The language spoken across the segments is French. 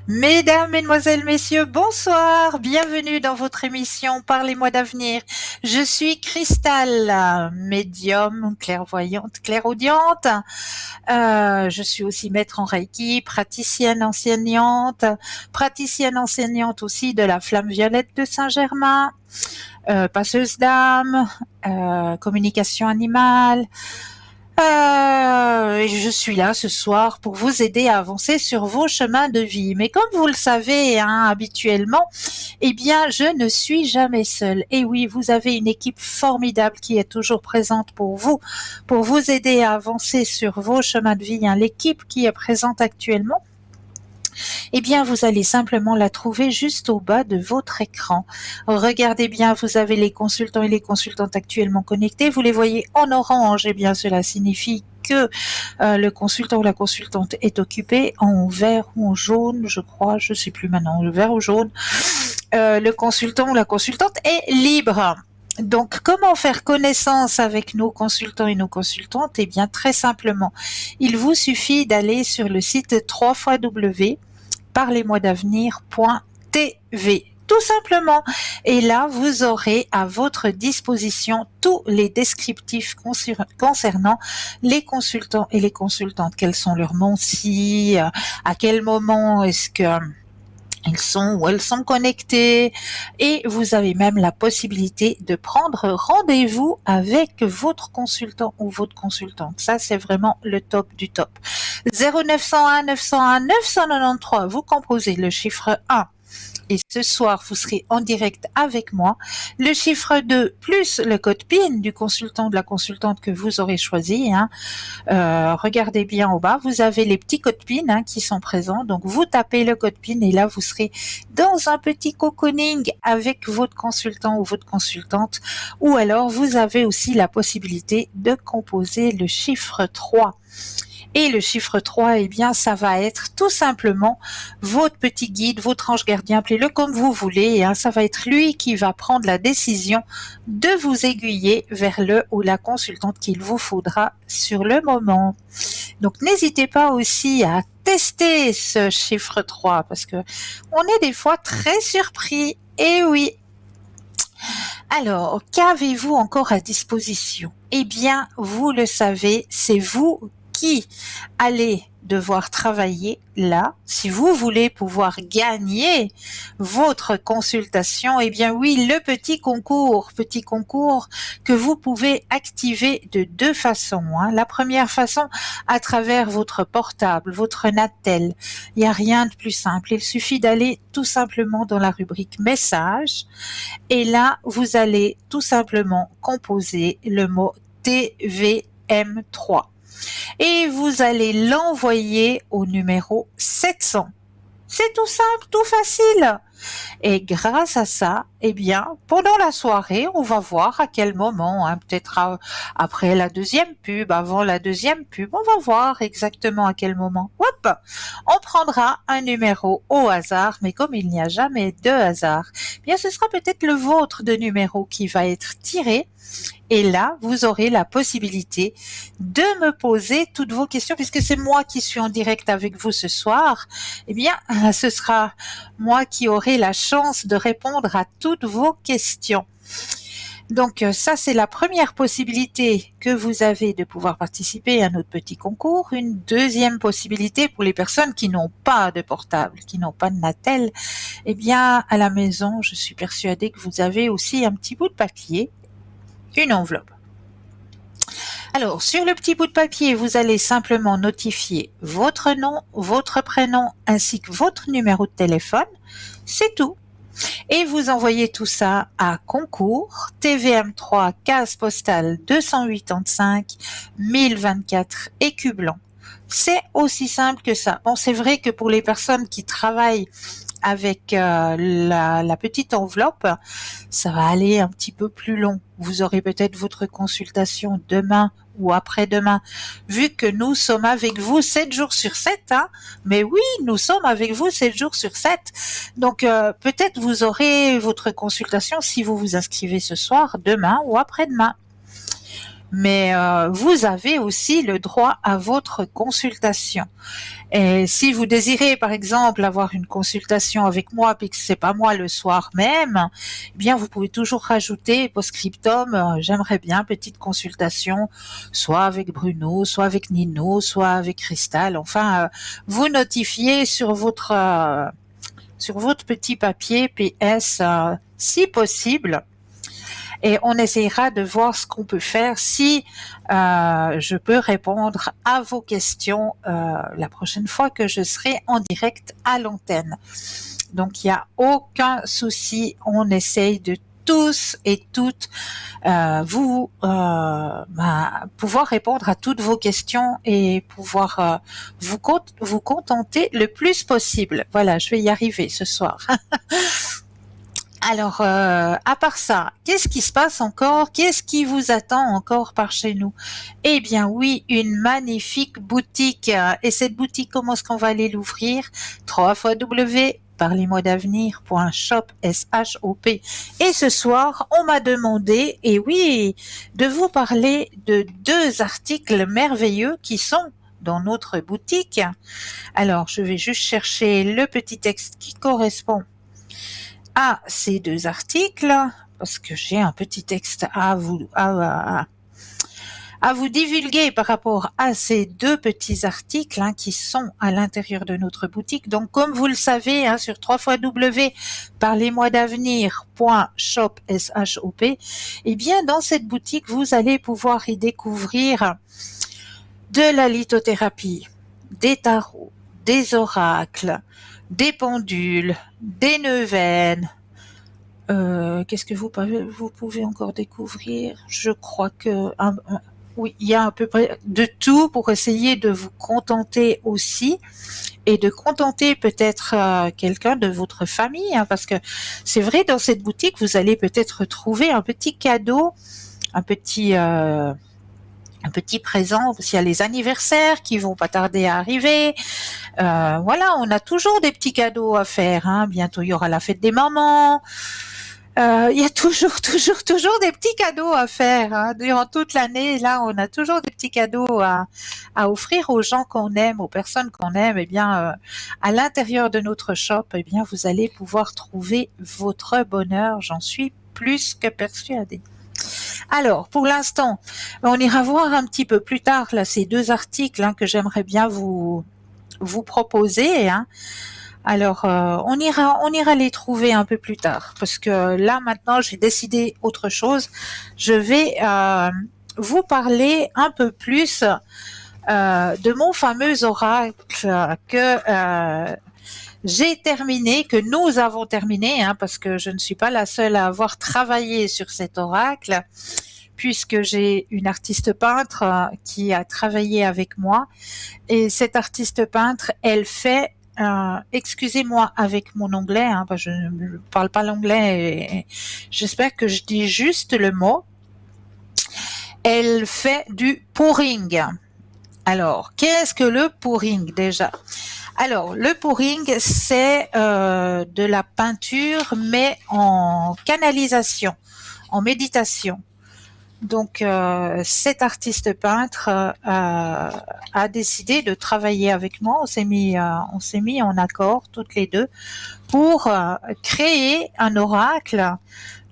Mesdames, Mesdemoiselles, Messieurs, bonsoir. Bienvenue dans votre émission Parlez-moi d'avenir. Je suis Cristal, médium, clairvoyante, clairaudiente. Je suis aussi maître en Reiki, praticienne enseignante aussi de la Flamme Violette de Saint-Germain, passeuse d'âme, communication animale. Je suis là ce soir pour vous aider à avancer sur vos chemins de vie. Mais comme vous le savez, habituellement, eh bien, je ne suis jamais seule. Et oui, vous avez une équipe formidable qui est toujours présente pour vous aider à avancer sur vos chemins de vie. L'équipe qui est présente actuellement, eh bien, vous allez simplement la trouver juste au bas de votre écran. Regardez bien, vous avez les consultants et les consultantes actuellement connectés. Vous les voyez en orange. Eh bien, cela signifie que le consultant ou la consultante est occupé. En vert ou en jaune, je crois, je sais plus maintenant, le vert ou jaune. Le consultant ou la consultante est libre. Donc, comment faire connaissance avec nos consultants et nos consultantes? Eh bien, très simplement, il vous suffit d'aller sur le site www.parlez-moi-d'avenir.tv. Tout simplement. Et là, vous aurez à votre disposition tous les descriptifs concernant les consultants et les consultantes. Quels sont leurs noms, à quel moment est-ce que ils sont ou elles sont connectés, et vous avez même la possibilité de prendre rendez-vous avec votre consultant ou votre consultante. Ça, c'est vraiment le top du top. 0901 901 993, vous composez le chiffre 1. Et ce soir, vous serez en direct avec moi. Le chiffre 2 plus le code PIN du consultant ou de la consultante que vous aurez choisi. Regardez bien au bas, vous avez les petits codes PIN qui sont présents. Donc, vous tapez le code PIN et là, vous serez dans un petit cocooning avec votre consultant ou votre consultante. Ou alors, vous avez aussi la possibilité de composer le chiffre 3. Et le chiffre 3, eh bien, ça va être tout simplement votre petit guide, votre ange gardien, appelez-le comme vous voulez. Ça va être lui qui va prendre la décision de vous aiguiller vers le ou la consultante qu'il vous faudra sur le moment. Donc, n'hésitez pas aussi à tester ce chiffre 3 parce que on est des fois très surpris. Et oui. Alors, qu'avez-vous encore à disposition? Eh bien, vous le savez, c'est vous qui allez devoir travailler là. Si vous voulez pouvoir gagner votre consultation, eh bien oui, le petit concours que vous pouvez activer de deux façons. La première façon, à travers votre portable, votre Natel. Il n'y a rien de plus simple. Il suffit d'aller tout simplement dans la rubrique messages et là, vous allez tout simplement composer le mot TVM3 et vous allez l'envoyer au numéro 700. C'est tout simple, tout facile. Et grâce à ça, eh bien, pendant la soirée, on va voir à quel moment, peut-être après la deuxième pub, avant la deuxième pub, on va voir exactement à quel moment. Hop, on prendra un numéro au hasard, mais comme il n'y a jamais de hasard, eh bien, ce sera peut-être le vôtre de numéro qui va être tiré. Et là, vous aurez la possibilité de me poser toutes vos questions, puisque c'est moi qui suis en direct avec vous ce soir. Eh bien, ce sera moi qui aurai la chance de répondre à toutes vos questions. Donc ça, c'est la première possibilité que vous avez de pouvoir participer à notre petit concours. Une deuxième possibilité pour les personnes qui n'ont pas de portable, qui n'ont pas de Natel, eh bien, à la maison, je suis persuadée que vous avez aussi un petit bout de papier, une enveloppe. Alors, sur le petit bout de papier, vous allez simplement notifier votre nom, votre prénom, ainsi que votre numéro de téléphone. C'est tout. Et vous envoyez tout ça à concours, TVM3, case postale 285 1024 Écu Blanc. C'est aussi simple que ça. Bon, c'est vrai que pour les personnes qui travaillent avec la petite enveloppe, ça va aller un petit peu plus long. Vous aurez peut-être votre consultation demain ou après-demain, vu que nous sommes avec vous 7 jours sur 7, mais oui, nous sommes avec vous 7 jours sur 7. Donc peut-être vous aurez votre consultation si vous vous inscrivez ce soir, demain ou après-demain. mais vous avez aussi le droit à votre consultation. Et si vous désirez, par exemple, avoir une consultation avec moi, puis que c'est pas moi le soir même, eh bien, vous pouvez toujours rajouter post-scriptum, j'aimerais bien petite consultation, soit avec Bruno, soit avec Nino, soit avec Cristal. Enfin, vous notifiez sur votre petit papier PS, si possible, et on essaiera de voir ce qu'on peut faire si je peux répondre à vos questions la prochaine fois que je serai en direct à l'antenne. Donc il n'y a aucun souci, on essaye de tous et toutes pouvoir répondre à toutes vos questions et pouvoir vous contenter le plus possible. Voilà, je vais y arriver ce soir. Alors, à part ça, qu'est-ce qui se passe encore? Qu'est-ce qui vous attend encore par chez nous? Eh bien oui, une magnifique boutique. Et cette boutique, comment est-ce qu'on va aller l'ouvrir? www.parlez-moi-d'avenir.shop, S-H-O-P. Et ce soir, on m'a demandé, et oui, de vous parler de 2 articles merveilleux qui sont dans notre boutique. Alors, je vais juste chercher le petit texte qui correspond à ces 2 articles, parce que j'ai un petit texte à vous divulguer par rapport à ces 2 petits articles qui sont à l'intérieur de notre boutique. Donc, comme vous le savez, sur www.parlez-moi-d'avenir.shop, S-H-O-P, eh bien, dans cette boutique, vous allez pouvoir y découvrir de la lithothérapie, des tarots, des oracles, des pendules, des neuvaines. Qu'est-ce que vous pouvez encore découvrir? Je crois que oui, il y a à peu près de tout pour essayer de vous contenter aussi et de contenter peut-être quelqu'un de votre famille, parce que c'est vrai, dans cette boutique, vous allez peut-être trouver un petit cadeau, un petit présent, parce qu'il y a les anniversaires qui vont pas tarder à arriver. Voilà, on a toujours des petits cadeaux à faire. Bientôt, il y aura la fête des mamans. Il y a toujours des petits cadeaux à faire. Durant toute l'année, là, on a toujours des petits cadeaux à offrir aux gens qu'on aime, aux personnes qu'on aime. Eh bien, à l'intérieur de notre shop, eh bien, vous allez pouvoir trouver votre bonheur. J'en suis plus que persuadée. Alors, pour l'instant, on ira voir un petit peu plus tard là ces 2 articles que j'aimerais bien vous proposer. Alors, on ira les trouver un peu plus tard, parce que là maintenant j'ai décidé autre chose. Je vais vous parler un peu plus de mon fameux oracle que j'ai terminé, que nous avons terminé, parce que je ne suis pas la seule à avoir travaillé sur cet oracle, puisque j'ai une artiste peintre qui a travaillé avec moi. Et cette artiste peintre, elle fait, excusez-moi avec mon anglais, je ne parle pas l'anglais, et j'espère que je dis juste le mot. Elle fait du pouring. Alors, qu'est-ce que le pouring déjà? Alors, le pouring, c'est de la peinture, mais en canalisation, en méditation. Donc, cet artiste peintre a décidé de travailler avec moi. On s'est mis en accord toutes les 2 pour créer un oracle.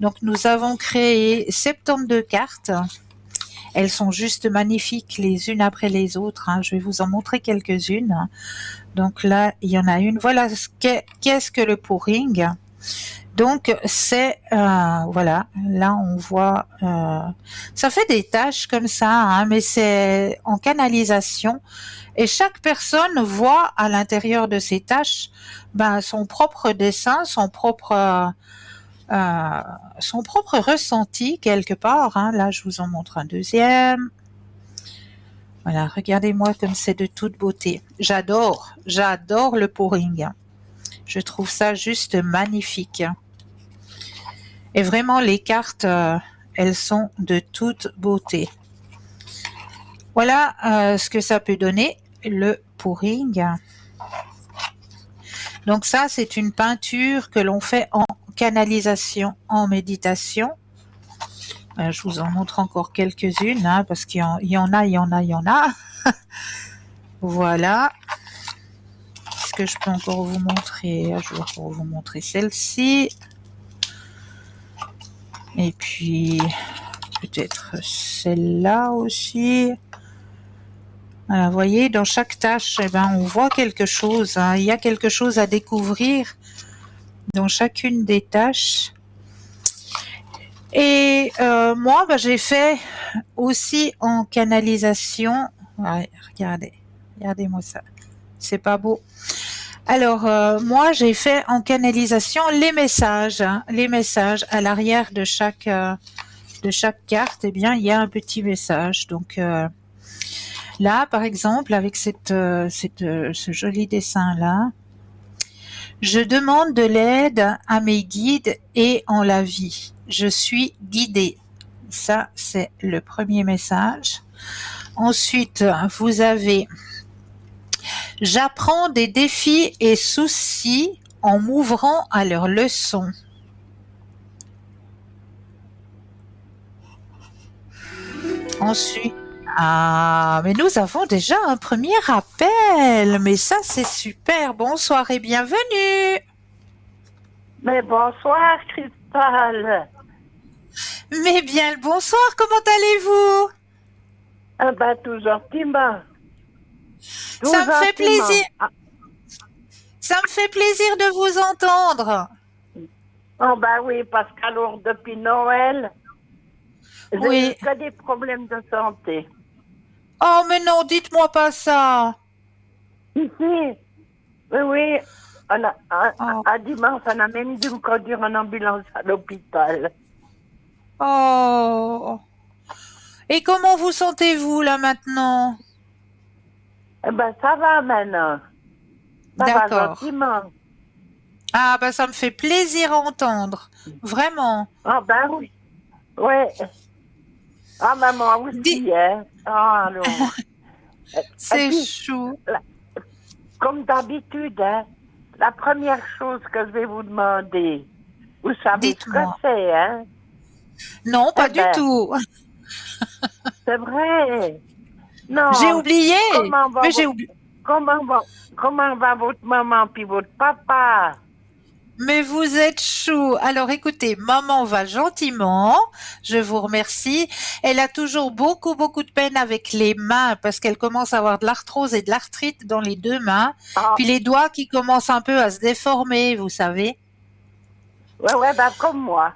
Donc, nous avons créé 72 cartes. Elles sont juste magnifiques les unes après les autres. Je vais vous en montrer quelques-unes. Donc là, il y en a une. Voilà, qu'est-ce que le pouring? Donc c'est voilà, là on voit ça fait des taches comme ça, mais c'est en canalisation, et chaque personne voit à l'intérieur de ces taches son propre dessin, son propre ressenti quelque part. Là je vous en montre un deuxième. Voilà, regardez-moi comme c'est de toute beauté. J'adore le pouring. Je trouve ça juste magnifique. Et vraiment, les cartes, elles sont de toute beauté. Voilà ce que ça peut donner, le pouring. Donc ça, c'est une peinture que l'on fait en canalisation, en méditation. Je vous en montre encore quelques-unes, hein, parce qu'il y en a. Voilà. Est-ce que je peux encore vous montrer? Je vais encore vous montrer celle-ci. Et puis, peut-être celle-là aussi. Voilà, vous voyez, dans chaque tâche, eh ben, on voit quelque chose, hein. Il y a quelque chose à découvrir dans chacune des tâches. Et moi, j'ai fait aussi en canalisation. Ouais, regardez-moi ça. C'est pas beau. Alors, moi, j'ai fait en canalisation les messages, hein. Les messages à l'arrière de chaque carte. Eh bien, il y a un petit message. Donc là, par exemple, avec ce joli dessin-là, je demande de l'aide à mes guides et en la vie. Je suis guidée. Ça, c'est le premier message. Ensuite, vous avez « J'apprends des défis et soucis en m'ouvrant à leurs leçons. » Ensuite, mais nous avons déjà un premier appel. Mais ça, c'est super. Bonsoir et bienvenue. Mais bonsoir, Cristal. Mais bien le bonsoir, comment allez-vous? Tout gentiment. Ça me fait plaisir. Ça me fait plaisir de vous entendre. Oui, parce qu'alors, depuis Noël, j'ai eu que des problèmes de santé. Oh, mais non, dites-moi pas ça. Ici, oui, à dimanche, on a même dû me conduire en ambulance à l'hôpital. Oh. Et comment vous sentez-vous là maintenant? Ça va maintenant. Ça va D'accord. gentiment. Ah, ça me fait plaisir à entendre. Vraiment. Oui. Ouais. Maman aussi, hein. Alors. C'est chou. Comme d'habitude, hein, la première chose que je vais vous demander, vous savez ce que c'est, hein? Non, pas du tout. C'est vrai. Non. J'ai oublié. Comment va votre maman puis votre papa? Mais vous êtes chou. Alors écoutez, maman va gentiment, je vous remercie. Elle a toujours beaucoup de peine avec les mains parce qu'elle commence à avoir de l'arthrose et de l'arthrite dans les deux mains. Puis les doigts qui commencent un peu à se déformer, vous savez. Ouais, comme moi.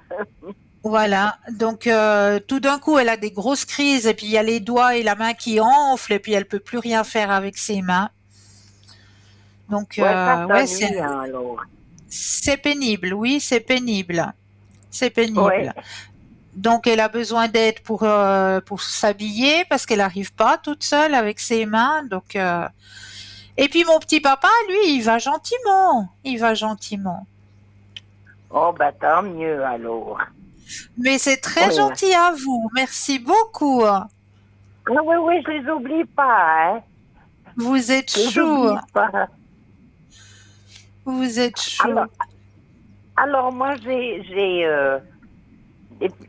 Voilà, donc tout d'un coup elle a des grosses crises et puis il y a les doigts et la main qui enflent et puis elle peut plus rien faire avec ses mains. Donc c'est pénible, oui, c'est pénible. C'est pénible. Ouais. Donc elle a besoin d'aide pour s'habiller parce qu'elle n'arrive pas toute seule avec ses mains. Donc et puis mon petit papa, lui, il va gentiment. Oh tant mieux alors. Mais c'est très gentil à vous. Merci beaucoup. Oui, je les oublie pas, hein. Vous êtes chou. Vous êtes chou. Alors moi j'ai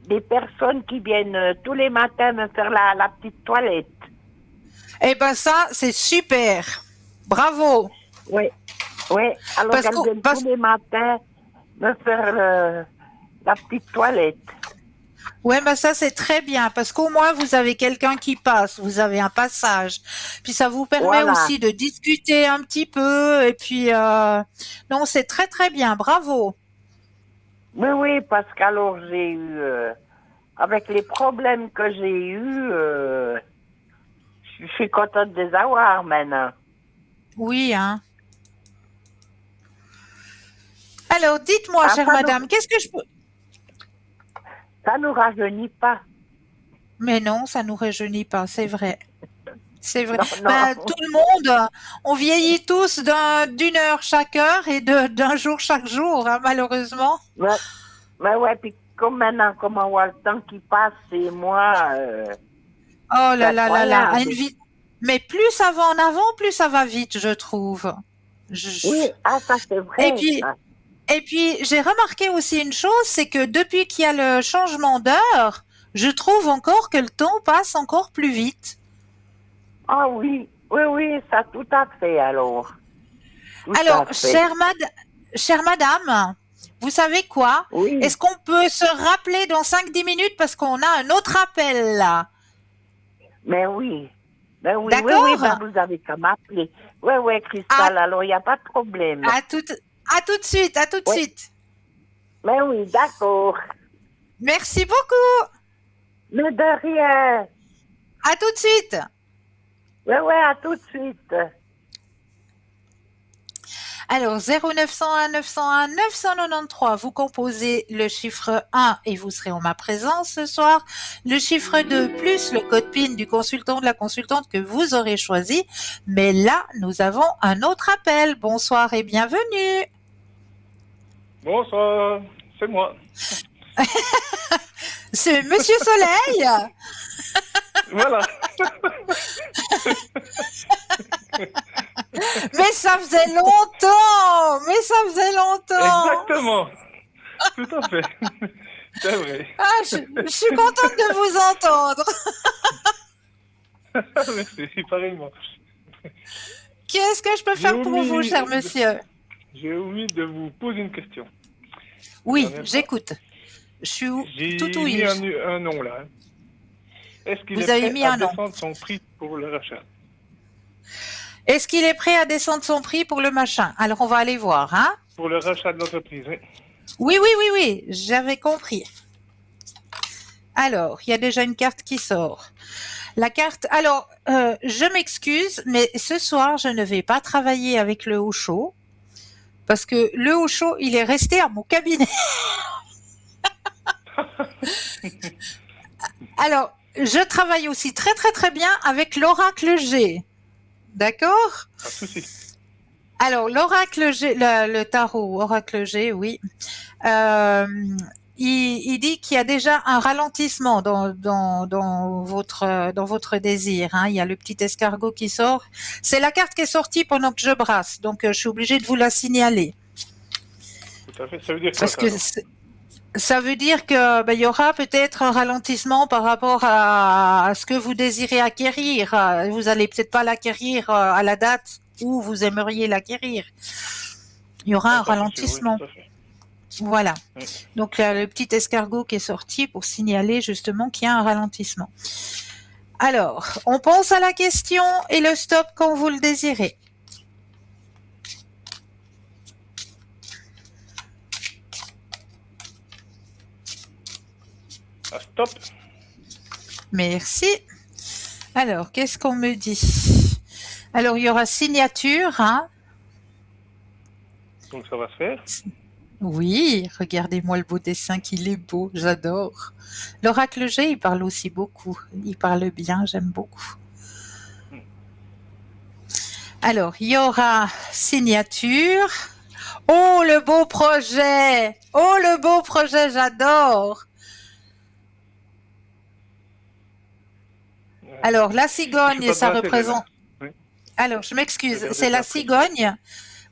des personnes qui viennent tous les matins me faire la petite toilette. Eh ben ça, c'est super. Bravo. Oui. Alors elles viennent tous les matins me faire la petite toilette. Ouais, ça c'est très bien parce qu'au moins vous avez quelqu'un qui passe, vous avez un passage. Puis ça vous permet aussi de discuter un petit peu et puis non, c'est très bien, bravo. Oui, parce qu'alors j'ai eu avec les problèmes que j'ai eus, je suis contente de les avoir maintenant. Oui, hein. Alors, dites-moi, chère madame, qu'est-ce que je peux... Ça nous rajeunit pas. Mais non, ça nous rajeunit pas, c'est vrai. C'est vrai. Non. Tout le monde, on vieillit tous d'une heure chaque heure et d'un jour chaque jour, hein, malheureusement. Ouais, puis comme maintenant, comme on voit le temps qui passe, et moi... oh là là, mais plus ça va en avant, plus ça va vite, je trouve. Oui, ça c'est vrai. Et puis j'ai remarqué aussi une chose, c'est que depuis qu'il y a le changement d'heure, Je trouve encore que le temps passe encore plus vite. Ah oui, oui, oui, ça tout à fait alors. Tout à Alors, fait. chère madame, vous savez quoi? Oui, Est-ce qu'on peut se rappeler dans 5-10 minutes parce qu'on a un autre appel là? mais oui. Mais oui, oui, oui, ben D'accord? vous avez qu'à m'appeler. Oui, oui, À, Cristal, alors il n'y a pas de problème. à tout de suite, à tout de Oui, suite. mais oui, d'accord. Merci beaucoup. Mais de rien. À tout de suite. Oui, oui, à tout de suite. Alors, 0901 901 993, vous composez le chiffre 1 et vous serez en ma présence ce soir. Le chiffre 2 plus le code PIN du consultant ou de la consultante que vous aurez choisi. Mais là, nous avons un autre appel. Bonsoir et bienvenue. Bonsoir, c'est moi. C'est Monsieur Soleil. Voilà. Mais ça faisait longtemps. Mais ça faisait longtemps. Exactement. Tout à fait. C'est vrai. Ah, je suis contente de vous entendre. Merci, pareillement. Qu'est-ce que je peux J'ai faire pour vous, cher omis, monsieur? j'ai omis de vous poser une question. La Oui, dernière fois. j'écoute. Je suis tout J'ai mis ouïe. un nom là. Est-ce qu'il Vous est avez prêt mis à un nom. descendre son prix pour le rachat? Est-ce qu'il est prêt à descendre son prix pour le machin? Alors, on va aller voir, hein? Pour le rachat de l'entreprise, oui. Oui, oui, oui, oui, j'avais compris. Alors, il y a déjà une carte qui sort. La carte. Alors, je m'excuse, mais ce soir, je ne vais pas travailler avec le haut chaud parce que le haut chaud, il est resté à mon cabinet. Alors, je travaille aussi très, très, très bien avec l'oracle G. D'accord? Pas de souci. Alors, l'oracle G, le tarot, oracle G, oui. Euh, il dit qu'il y a déjà un ralentissement dans votre désir. Hein. Il y a le petit escargot qui sort. C'est la carte qui est sortie pendant que je brasse, donc je suis obligée de vous la signaler. Tout à fait. Ça veut dire quoi Parce ça que alors? ça veut dire que il y aura peut-être un ralentissement par rapport à ce que vous désirez acquérir. Vous allez peut-être pas l'acquérir à la date où vous aimeriez l'acquérir. Il y aura un Ça c'est sûr, oui, ralentissement. tout à fait. Voilà. Oui. Donc le petit escargot qui est sorti pour signaler justement qu'il y a un ralentissement. Alors, on pense à la question et le stop quand vous le désirez. Ah, stop. Merci. Alors, qu'est-ce qu'on me dit? Alors, il y aura signature, hein? Donc ça va se faire. Oui, regardez-moi le beau dessin qu'il est beau, j'adore. L'oracle G, il parle aussi beaucoup. Il parle bien, j'aime beaucoup. Alors, il y aura signature. Oh, le beau projet! Oh, le beau projet, j'adore! Alors, la Je suis cigogne, pas ça devant la télé là. représente... Oui. Alors, je Je m'excuse, regardais c'est ça la après. cigogne.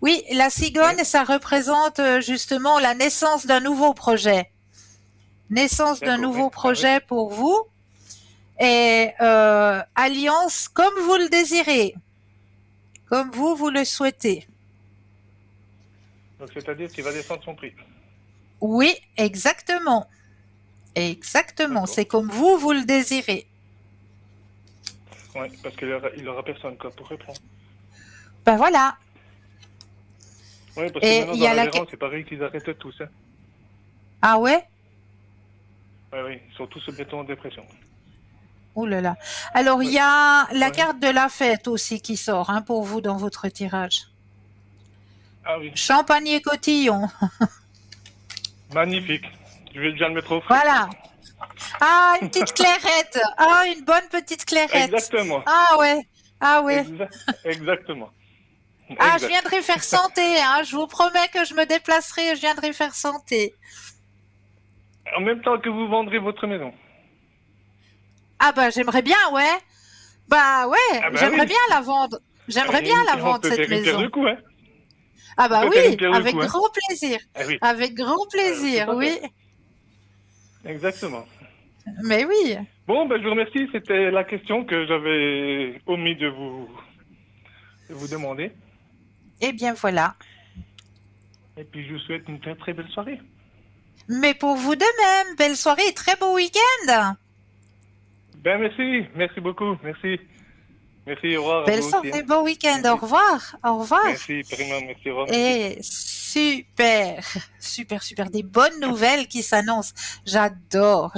Oui, la cigogne, Oui. ça représente justement la naissance d'un nouveau projet. Naissance d'un D'accord, oui. nouveau Ah oui. projet pour vous. Et alliance comme vous le désirez. Comme vous le souhaitez. Donc c'est-à-dire qu'il va descendre son prix. Oui, exactement. Exactement, D'accord. c'est comme vous le désirez. Oui, parce qu'il aura personne quoi, pour répondre. Ben voilà. Oui, parce que Et maintenant il y dans a la la... gérance, c'est pareil qu'ils arrêtent tous. Hein. Ah ouais? Oui, oui, ils sont tous mettons en dépression. Ouh là là. Alors, il Oui. y a la Oui. carte de la fête aussi qui sort hein, pour vous dans votre tirage. Ah oui, Champagne et cotillon. magnifique. Je vais déjà le mettre au frais. Voilà. Ah, une petite clairette. Ah, une bonne petite clairette. Exactement. Ah ouais. Ah ouais. Exactement. Ah, je Exact. viendrai faire santé. Hein. Je vous promets que je me déplacerai et je viendrai faire santé. En même temps que vous vendrez votre maison. Ah bah j'aimerais bien, ouais. Bah ouais, Ah ben j'aimerais oui. bien la vendre. J'aimerais bien la Et on vendre, peut cette faire une pierre de maison. coups, hein. Ah On bah peut faire une oui, pierre de avec coups, hein. grand plaisir. Ah oui. Avec grand plaisir, Tout à oui. fait. Exactement. Mais oui. Bon, ben, je vous remercie. C'était la question que j'avais omis de vous demander. Eh bien voilà. Et puis, je vous souhaite une très très belle soirée. Mais pour vous de même, belle soirée et très beau week-end. Ben, merci. Merci beaucoup. Merci. Merci. Au revoir à Belle vous aussi. Hein. soirée, beau week-end. Au Merci. revoir. Au revoir. Merci, Prima. Merci. Au revoir. Merci. Et super, super, super. Des bonnes nouvelles qui s'annoncent. J'adore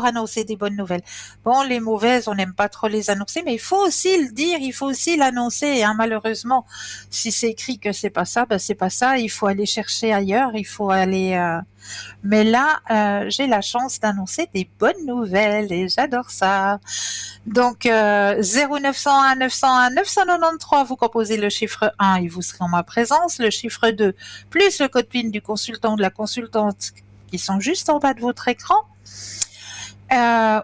annoncer des bonnes nouvelles. Bon, les mauvaises, on n'aime pas trop les annoncer, mais il faut aussi le dire, il faut aussi l'annoncer. Hein. Malheureusement, si c'est écrit que c'est pas ça, ben c'est pas ça. Il faut aller chercher ailleurs. Il faut aller. Mais là, j'ai la chance d'annoncer des bonnes nouvelles et j'adore ça. Donc, 0901 901 993, vous composez le chiffre 1 et vous serez en ma présence. Le chiffre 2, plus le code PIN du consultant ou de la consultante qui sont juste en bas de votre écran.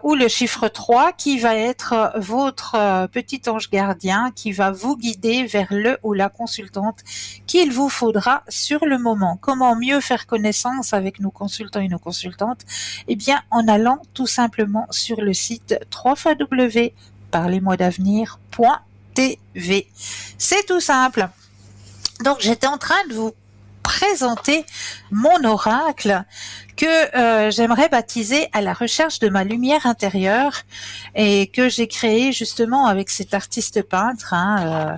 Ou le chiffre 3 qui va être votre petit ange gardien qui va vous guider vers le ou la consultante qu'il vous faudra sur le moment. Comment mieux faire connaissance avec nos consultants et nos consultantes? Eh bien, en allant tout simplement sur le site www.parlez-moi-d'avenir.tv. C'est tout simple. Donc, j'étais en train de vous présenter mon oracle que j'aimerais baptiser à la recherche de ma lumière intérieure et que j'ai créé justement avec cet artiste peintre. Hein,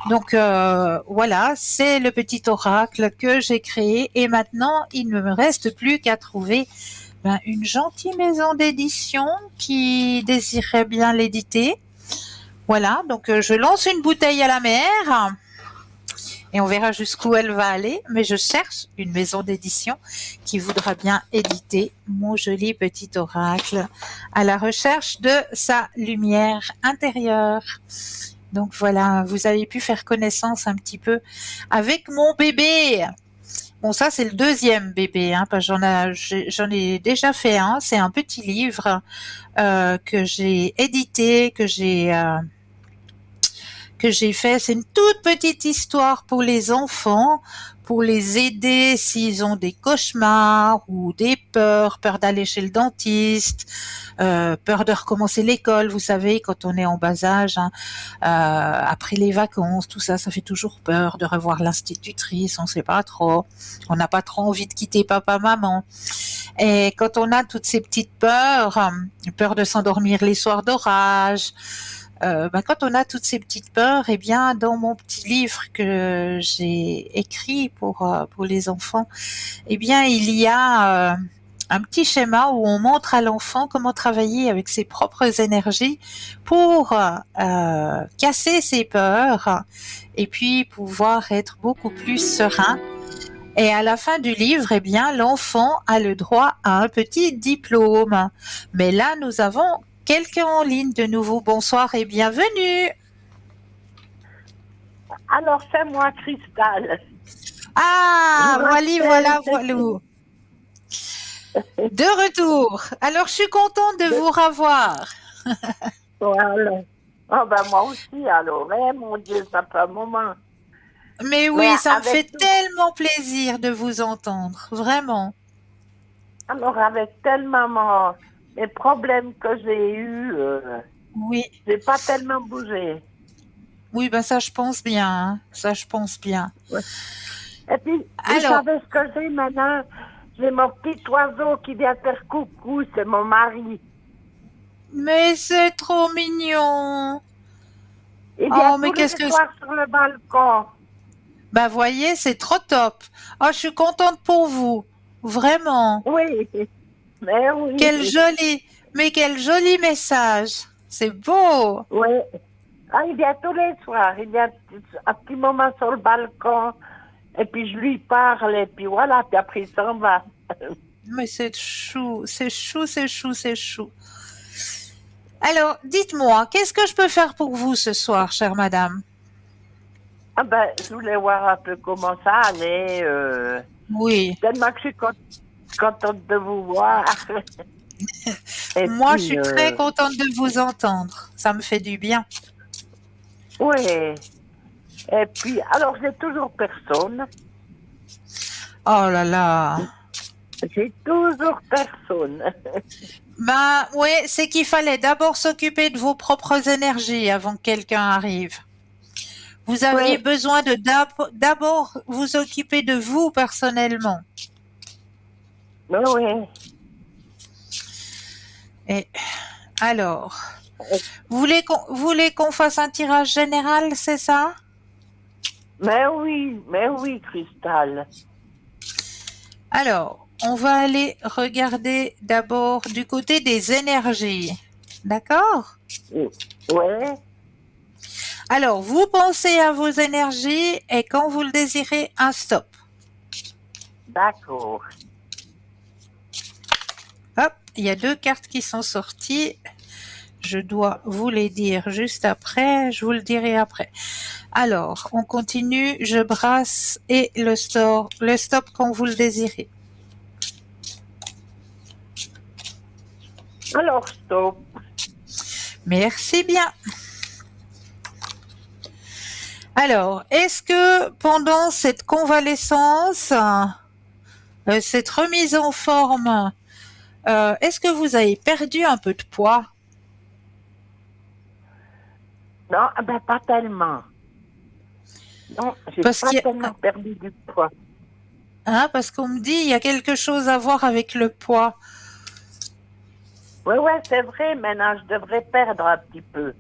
donc voilà, c'est le petit oracle que j'ai créé et maintenant il ne me reste plus qu'à trouver une gentille maison d'édition qui désirerait bien l'éditer. Voilà, donc je lance une bouteille à la mer. Et on verra jusqu'où elle va aller, mais je cherche une maison d'édition qui voudra bien éditer mon joli petit oracle à la recherche de sa lumière intérieure. Donc voilà, vous avez pu faire connaissance un petit peu avec mon bébé. Bon, ça c'est le deuxième bébé, hein, parce que j'en ai déjà fait un. C'est un petit livre que j'ai édité, que j'ai fait. C'est une toute petite histoire pour les enfants, pour les aider s'ils ont des cauchemars ou des peurs d'aller chez le dentiste, peur de recommencer l'école. Vous savez, quand on est en bas âge, hein, après les vacances, tout ça, ça fait toujours peur de revoir l'institutrice. On sait pas trop. On n'a pas trop envie de quitter papa, maman. Et quand on a toutes ces petites peurs, peur de s'endormir les soirs d'orage, quand on a toutes ces petites peurs, eh bien, dans mon petit livre que j'ai écrit pour les enfants, eh bien, il y a un petit schéma où on montre à l'enfant comment travailler avec ses propres énergies pour casser ses peurs et puis pouvoir être beaucoup plus serein. Et à la fin du livre, eh bien, l'enfant a le droit à un petit diplôme. Mais là, nous avons quelqu'un en ligne de nouveau. Bonsoir et bienvenue. Alors, c'est moi, Cristal. Ah, voilà. Cécile. De retour. Alors, je suis contente de vous revoir. Voilà. Oh, ben moi aussi, alors. Mon Dieu, ça fait un moment. Mais Mais oui, ça me fait avec tout, tellement plaisir de vous entendre. Vraiment. alors, avec tellement les problèmes que j'ai eus, Oui. j'ai pas tellement bougé. Oui, ben ça, je pense bien. Hein. Ça, je pense bien. Ouais. Et puis, vous Alors, savez ce que j'ai maintenant? J'ai mon petit oiseau qui vient faire coucou, c'est mon mari. mais c'est trop mignon. Il vient Oh, mais tous les qu'est-ce que... soirs sur le balcon. Bah, voyez, c'est trop top. Oh, je suis contente pour vous. Vraiment. Oui, mais oui, Quel joli message. C'est beau. oui. Ah, il vient tous les soirs. Il vient un petit moment sur le balcon. Et puis je lui parle. Et puis voilà. Puis après il s'en va. Mais c'est chou, c'est chou, c'est chou, c'est chou. Alors, dites-moi, qu'est-ce que je peux faire pour vous ce soir, chère madame? Ah ben, je voulais voir un peu comment ça allait. Oui. Tellement que je suis contente de vous voir. Et Moi, je puis, suis très contente de vous entendre. Ça me fait du bien. oui. Et puis, alors j'ai toujours personne. Oh là là. J'ai toujours personne. Ben oui, c'est qu'il fallait d'abord s'occuper de vos propres énergies avant que quelqu'un arrive. Vous aviez Oui, besoin de d'abord vous occuper de vous personnellement. mais oui. Et alors, vous voulez qu'on fasse un tirage général, c'est ça? Mais oui, Cristal. Alors, on va aller regarder d'abord du côté des énergies. D'accord? Ouais, Alors, vous pensez à vos énergies et quand vous le désirez, un stop. d'accord. Hop, il y a 2 cartes qui sont sorties. Je dois vous les dire juste après. Je vous le dirai après. Alors, on continue. Je brasse et le stop quand vous le désirez. Alors, stop. Merci bien. Alors, est-ce que pendant cette convalescence, cette remise en forme, est-ce que vous avez perdu un peu de poids? Non, ben pas tellement. Non, j'ai Parce pas qu'il y tellement a- perdu du poids. hein, parce qu'on me dit il y a quelque chose à voir avec le poids. Oui, ouais, c'est vrai, maintenant je devrais perdre un petit peu.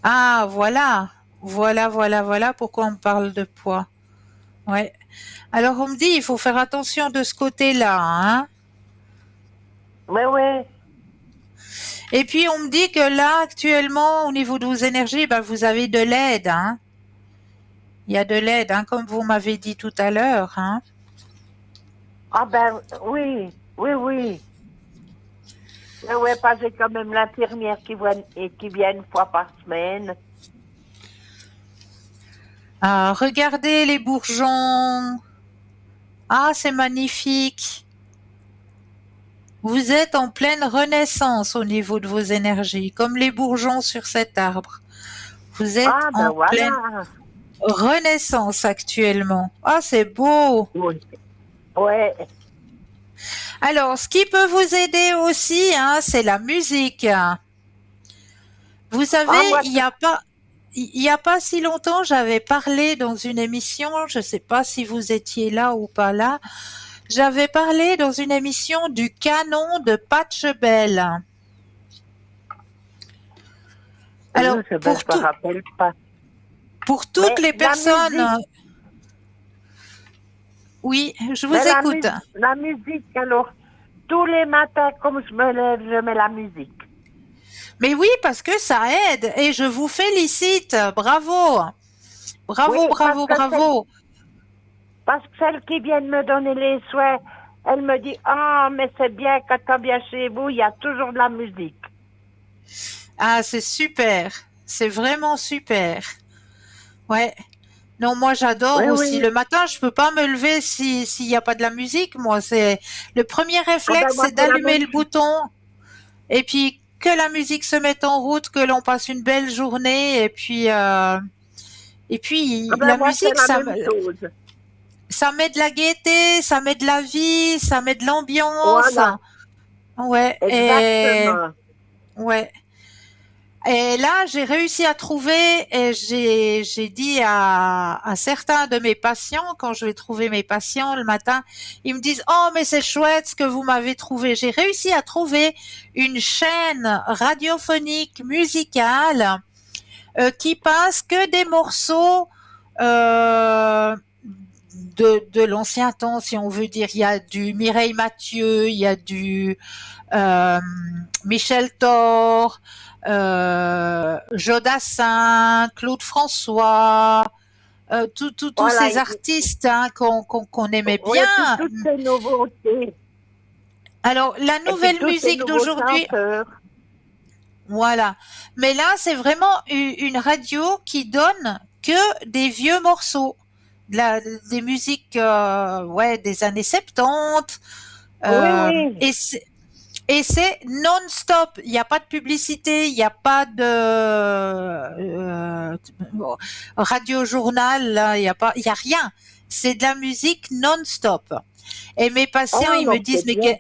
Ah, voilà. Voilà pourquoi on me parle de poids. Ouais. Alors on me dit il faut faire attention de ce côté-là, hein. Oui, oui. Et puis on me dit que là actuellement au niveau de vos énergies, ben, vous avez de l'aide, hein. Il y a de l'aide, hein, comme vous m'avez dit tout à l'heure, hein. Ah ben oui, oui, oui. Oui, oui, parce que j'ai quand même l'infirmière qui vient une fois par semaine. Ah, regardez les bourgeons. Ah, c'est magnifique. Vous êtes en pleine renaissance au niveau de vos énergies, comme les bourgeons sur cet arbre. Vous êtes Ah ben en pleine voilà. renaissance actuellement. Ah, c'est beau. Oui. Ouais. Alors, ce qui peut vous aider aussi, hein, c'est la musique. Vous savez, Ah moi, il y a pas si longtemps, j'avais parlé dans une émission, je ne sais pas si vous étiez là ou pas là, j'avais parlé dans une émission du canon de Pachelbel. Alors, je ne me rappelle pas. pour toutes Mais les personnes, oui, je vous écoute. la musique, alors, tous les matins, comme je me lève, je mets la musique. Mais oui, parce que ça aide et je vous félicite. Bravo. Oui, Bravo. parce que celle qui vient de me donner les soins, elle me dit, ah, mais c'est bien, quand tu viens chez vous, il y a toujours de la musique. Ah, c'est super. C'est vraiment super. Ouais. Non, moi j'adore Oui, aussi. oui. Le matin, je peux pas me lever s'il y a pas de la musique. Moi, c'est le premier Ah ben, réflexe, moi, c'est c'est la d'allumer même le chose. bouton et puis que la musique se mette en route, que l'on passe une belle journée et puis Ah ben, la moi, c'est musique, la même chose. ça met de la gaieté, ça met de la vie, ça met de l'ambiance. Voilà, Ouais, exactement. ouais. Et là, j'ai réussi à trouver et j'ai dit à certains de mes patients, quand je vais trouver mes patients le matin, ils me disent, oh, mais c'est chouette ce que vous m'avez trouvé. J'ai réussi à trouver une chaîne radiophonique musicale qui passe que des morceaux de l'ancien temps, si on veut dire. Il y a du Mireille Mathieu, il y a du euh, Michel Thor, Jodassin, Claude François, tous Voilà, ces artistes hein, qu'on aimait oui, et puis bien. toutes ces nouveautés, Alors, la et puis nouvelle tous ces musique nouveaux d'aujourd'hui, chanteurs. voilà. Mais là, c'est vraiment une radio qui donne que des vieux morceaux. Des musiques ouais, des années 70. Oui, Euh, oui. et Et c'est non-stop. Il n'y a pas de publicité, il n'y a pas de radio-journal, il n'y a pas, il y a rien. C'est de la musique non-stop. Et mes patients, ils me donc disent, c'est bien.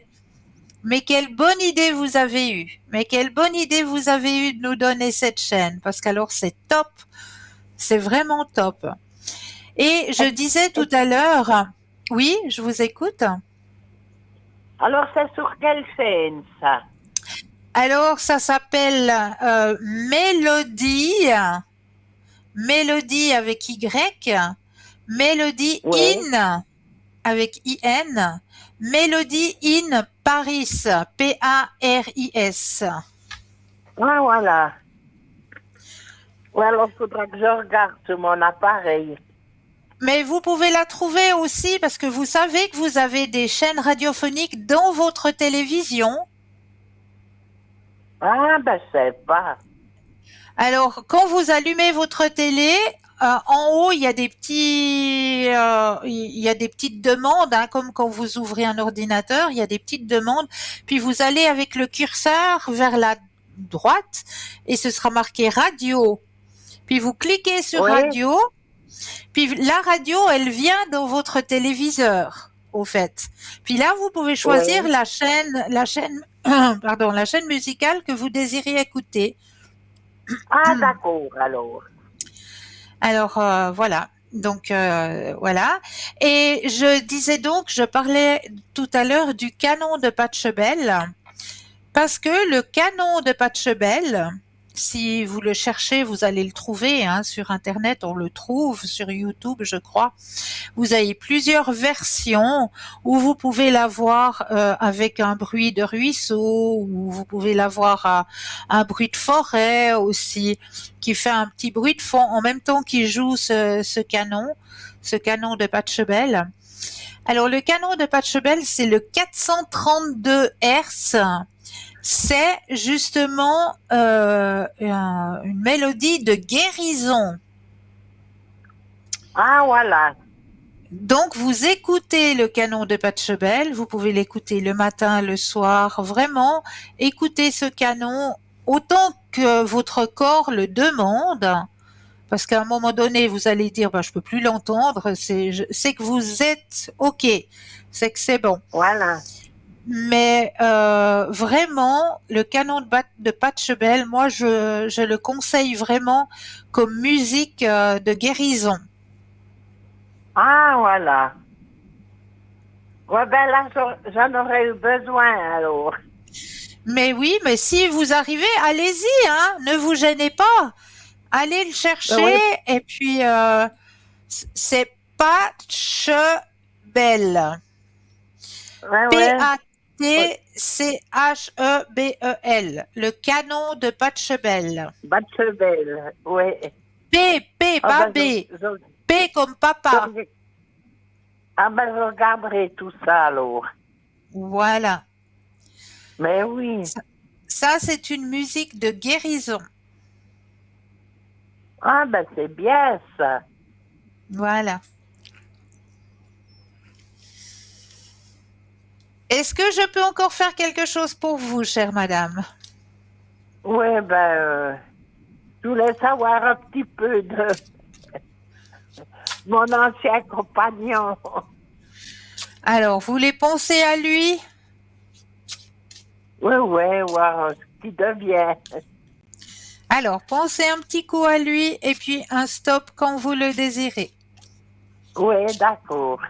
mais quelle bonne idée vous avez eue. Mais quelle bonne idée vous avez eue de nous donner cette chaîne. Parce qu'alors, c'est top. C'est vraiment top. Et je disais tout à l'heure, oui, je vous écoute. Alors, c'est sur quelle chaîne, ça? Alors, ça s'appelle Mélodie, Mélodie avec Y, Mélodie Oui. in avec IN, Mélodie in Paris, Paris. Ah, voilà. Ouais, alors, il faudra que je regarde sur mon appareil. Mais vous pouvez la trouver aussi parce que vous savez que vous avez des chaînes radiophoniques dans votre télévision. Ah, ben, je sais pas. Alors, quand vous allumez votre télé, en haut, il y a des il y a des petites demandes, hein, comme quand vous ouvrez un ordinateur, il y a des petites demandes. Puis vous allez avec le curseur vers la droite et ce sera marqué radio. Puis vous cliquez sur Oui, radio. Puis la radio, elle vient dans votre téléviseur, au fait. Puis là, vous pouvez choisir oui. pardon, la chaîne musicale que vous désirez écouter. Ah, d'accord, alors. Alors voilà. Donc voilà. Et je disais donc, je parlais tout à l'heure du canon de Pachelbel, parce que le canon de Pachelbel, si vous le cherchez, vous allez le trouver hein, sur Internet, on le trouve sur YouTube, je crois. Vous avez plusieurs versions où vous pouvez l'avoir avec un bruit de ruisseau, ou vous pouvez l'avoir un bruit de forêt aussi, qui fait un petit bruit de fond en même temps qu'il joue ce canon de Pachelbel. Alors le canon de Pachelbel, c'est le 432 Hz. C'est justement une mélodie de guérison. Ah, voilà. Donc, vous écoutez le canon de Pachelbel, vous pouvez l'écouter le matin, le soir, vraiment, écoutez ce canon autant que votre corps le demande, parce qu'à un moment donné, vous allez dire, je peux plus l'entendre, c'est que vous êtes OK, c'est que c'est bon. Voilà. Mais vraiment, le canon de Pachelbel, moi, je le conseille vraiment comme musique de guérison. Ah, voilà. Ouais, ben là, j'en aurais eu besoin, alors. Mais oui, mais si vous arrivez, allez-y, hein, ne vous gênez pas. Allez le chercher Oui, et puis c'est Pachelbel. ouais, ouais. Pacchebel. Le canon de Pachelbel. Belle, oui. P, Ah, pas ben, B. P comme papa. ah, ben, je regarderai tout ça, alors. Voilà. Mais oui. Ça, c'est une musique de guérison. Ah, ben, c'est bien, ça. Voilà. Est-ce que je peux encore faire quelque chose pour vous, chère madame? Oui, ben, je voulais savoir un petit peu de mon ancien compagnon. Alors, vous voulez penser à lui? Oui, oui, voir ce qui devient. Alors, pensez un petit coup à lui et puis un stop quand vous le désirez. Oui, d'accord.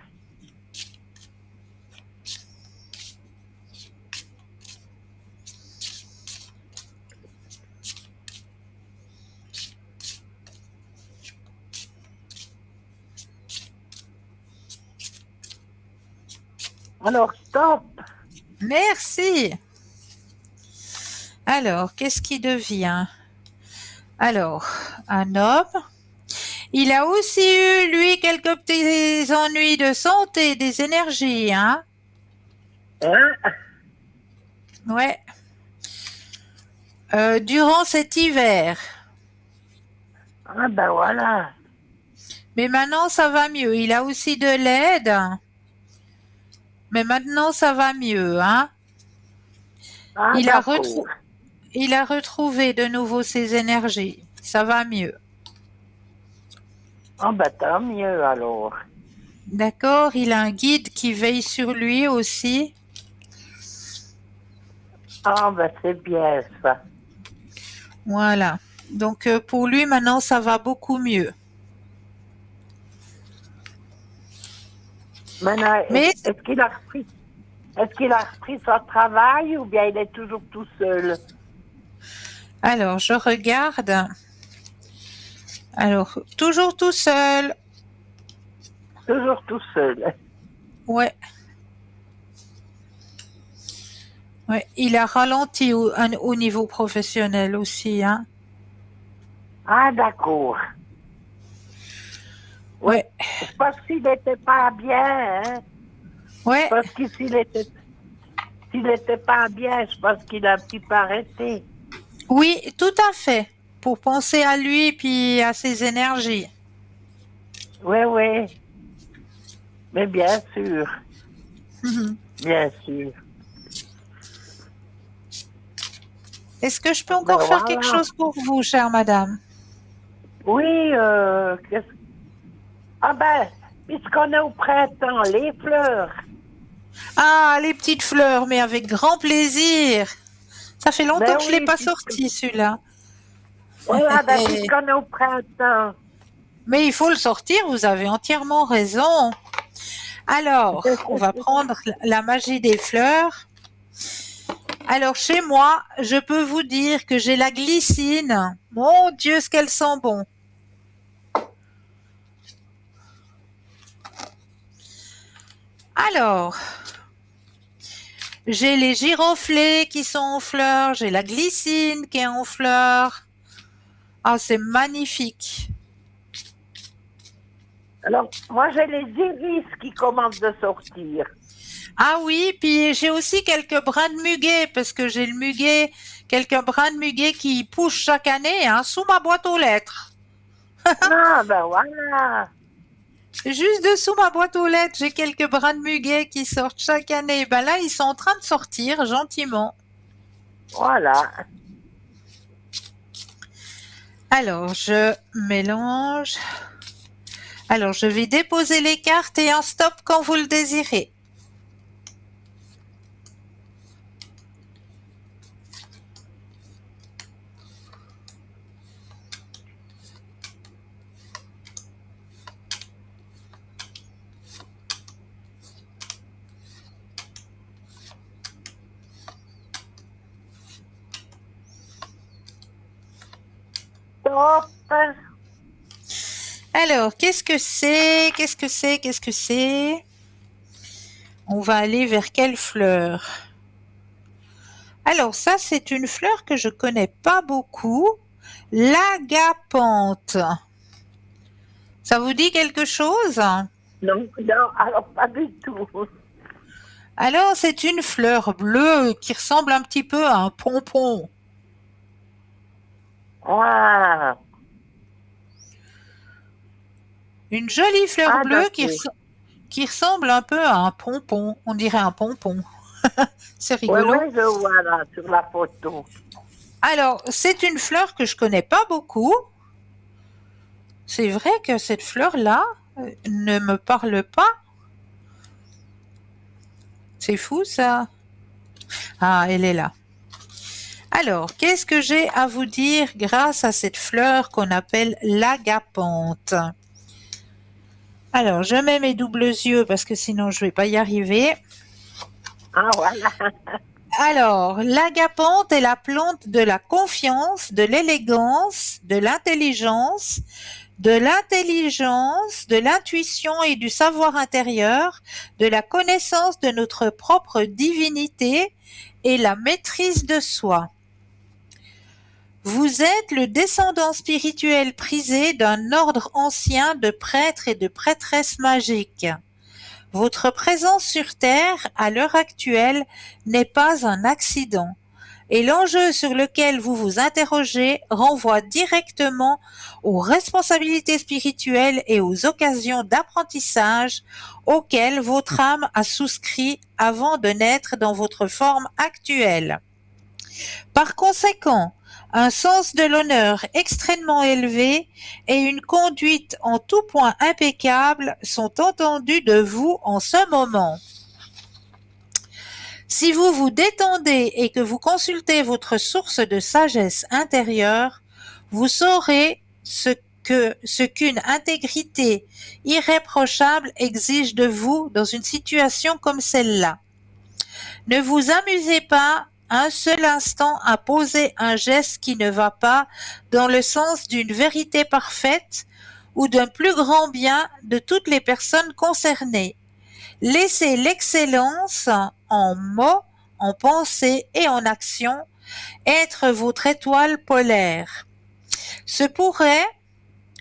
Alors, stop. Merci. Alors, qu'est-ce qui devient? Alors, un homme. Il a aussi eu, lui, quelques petits ennuis de santé, des énergies, hein? Hein? Ouais. Durant cet hiver. Ah, ben voilà. Mais maintenant, ça va mieux. Il a aussi de l'aide. Mais maintenant, ça va mieux, hein? Ah, Il a, d'accord. il a retrouvé de nouveau ses énergies. Ça va mieux. Ah, ben tant mieux, alors. D'accord, il a un guide qui veille sur lui aussi. Ah, ben c'est bien ça. Voilà. Donc pour lui maintenant ça va beaucoup mieux. Maintenant, Mais est-ce qu'il a repris son travail ou bien il est toujours tout seul? alors je regarde. Alors toujours tout seul. Toujours tout seul. Ouais. Ouais. Il a ralenti au niveau professionnel aussi, hein. Ah, d'accord. Oui, Ouais. je pense qu'il n'était pas bien, hein. Ouais. Parce que s'il n'était pas bien, je pense qu'il a un petit peu arrêté. Oui, tout à fait. Pour penser à lui puis à ses énergies. Oui, oui, mais bien sûr, Mhm. bien sûr. Est-ce que je peux Ben encore faire quelque voilà. chose pour vous, chère madame? Oui, ah ben, puisqu'on est au printemps, les fleurs. Ah, les petites fleurs, mais avec grand plaisir. Ça fait longtemps Ben que je l'ai oui, pas sorti, celui-là. voilà, ben puisqu'on est au printemps. Mais il faut le sortir, vous avez entièrement raison. Alors, on va prendre la magie des fleurs. Alors, chez moi, je peux vous dire que j'ai la glycine. Mon Dieu, ce qu'elle sent bon. Alors, j'ai les giroflées qui sont en fleurs, j'ai la glycine qui est en fleurs. Ah, c'est magnifique. Alors, moi, j'ai les iris qui commencent de sortir. Ah oui, puis j'ai aussi quelques brins de muguet, parce que j'ai le muguet, quelques brins de muguet qui poussent chaque année, hein, sous ma boîte aux lettres. Ah, ben voilà, Juste dessous ma boîte aux lettres, j'ai quelques brins de muguet qui sortent chaque année. Ben là, ils sont en train de sortir gentiment. voilà. Alors, je mélange. Alors, je vais déposer les cartes et un stop quand vous le désirez. Top. Alors, qu'est-ce que c'est? Qu'est-ce que c'est? Qu'est-ce que c'est? On va aller vers quelle fleur? Alors, ça, c'est une fleur que je connais pas beaucoup. L'agapante. Ça vous dit quelque chose? Non, non, alors pas du tout. Alors, c'est une fleur bleue qui ressemble un petit peu à un pompon. Ah, Une jolie fleur ah bleue d'accord. qui ressemble un peu à un pompon. On dirait un pompon. C'est Oui, oui, rigolo. je vois là sur la photo. Alors, c'est une fleur que je connais pas beaucoup. C'est vrai que cette fleur-là ne me parle pas. C'est fou ça. Ah, elle est là. Alors, qu'est-ce que j'ai à vous dire grâce à cette fleur qu'on appelle l'agapante? Alors, je mets mes doubles yeux parce que sinon je vais pas y arriver. Ah, voilà. Alors, l'agapante est la plante de la confiance, de l'élégance, de l'intelligence, de l'intuition et du savoir intérieur, de la connaissance de notre propre divinité et la maîtrise de soi. Vous êtes le descendant spirituel prisé d'un ordre ancien de prêtres et de prêtresses magiques. Votre présence sur Terre, à l'heure actuelle, n'est pas un accident, et l'enjeu sur lequel vous vous interrogez renvoie directement aux responsabilités spirituelles et aux occasions d'apprentissage auxquelles votre âme a souscrit avant de naître dans votre forme actuelle. Par conséquent, un sens de l'honneur extrêmement élevé et une conduite en tout point impeccable sont entendus de vous en ce moment. Si vous vous détendez et que vous consultez votre source de sagesse intérieure, vous saurez ce qu'une intégrité irréprochable exige de vous dans une situation comme celle-là. Ne vous amusez pas un seul instant à poser un geste qui ne va pas dans le sens d'une vérité parfaite ou d'un plus grand bien de toutes les personnes concernées. Laissez l'excellence en mots, en pensée et en action être votre étoile polaire. Ce pourrait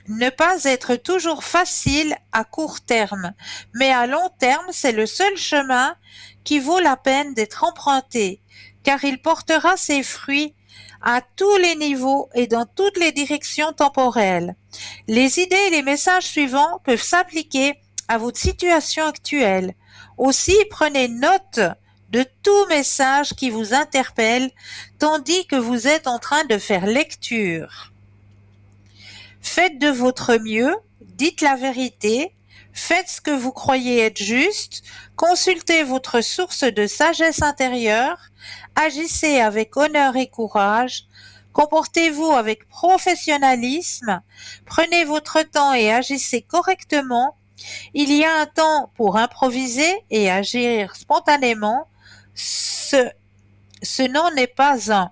ne pas être toujours facile à court terme, mais à long terme, c'est le seul chemin qui vaut la peine d'être emprunté, car il portera ses fruits à tous les niveaux et dans toutes les directions temporelles. Les idées et les messages suivants peuvent s'appliquer à votre situation actuelle. Aussi, prenez note de tout message qui vous interpelle tandis que vous êtes en train de faire lecture. Faites de votre mieux, dites la vérité, faites ce que vous croyez être juste, consultez votre source de sagesse intérieure, agissez avec honneur et courage, comportez-vous avec professionnalisme, prenez votre temps et agissez correctement. Il y a un temps pour improviser et agir spontanément, ce n'en est pas un.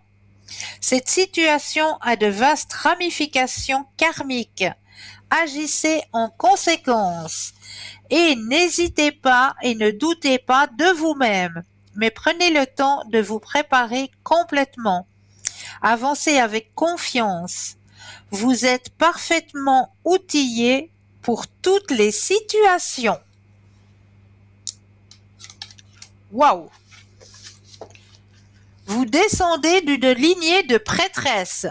Cette situation a de vastes ramifications karmiques. Agissez en conséquence et n'hésitez pas et ne doutez pas de vous-même, mais prenez le temps de vous préparer complètement. Avancez avec confiance. Vous êtes parfaitement outillé pour toutes les situations. Waouh! Vous descendez d'une lignée de prêtresses.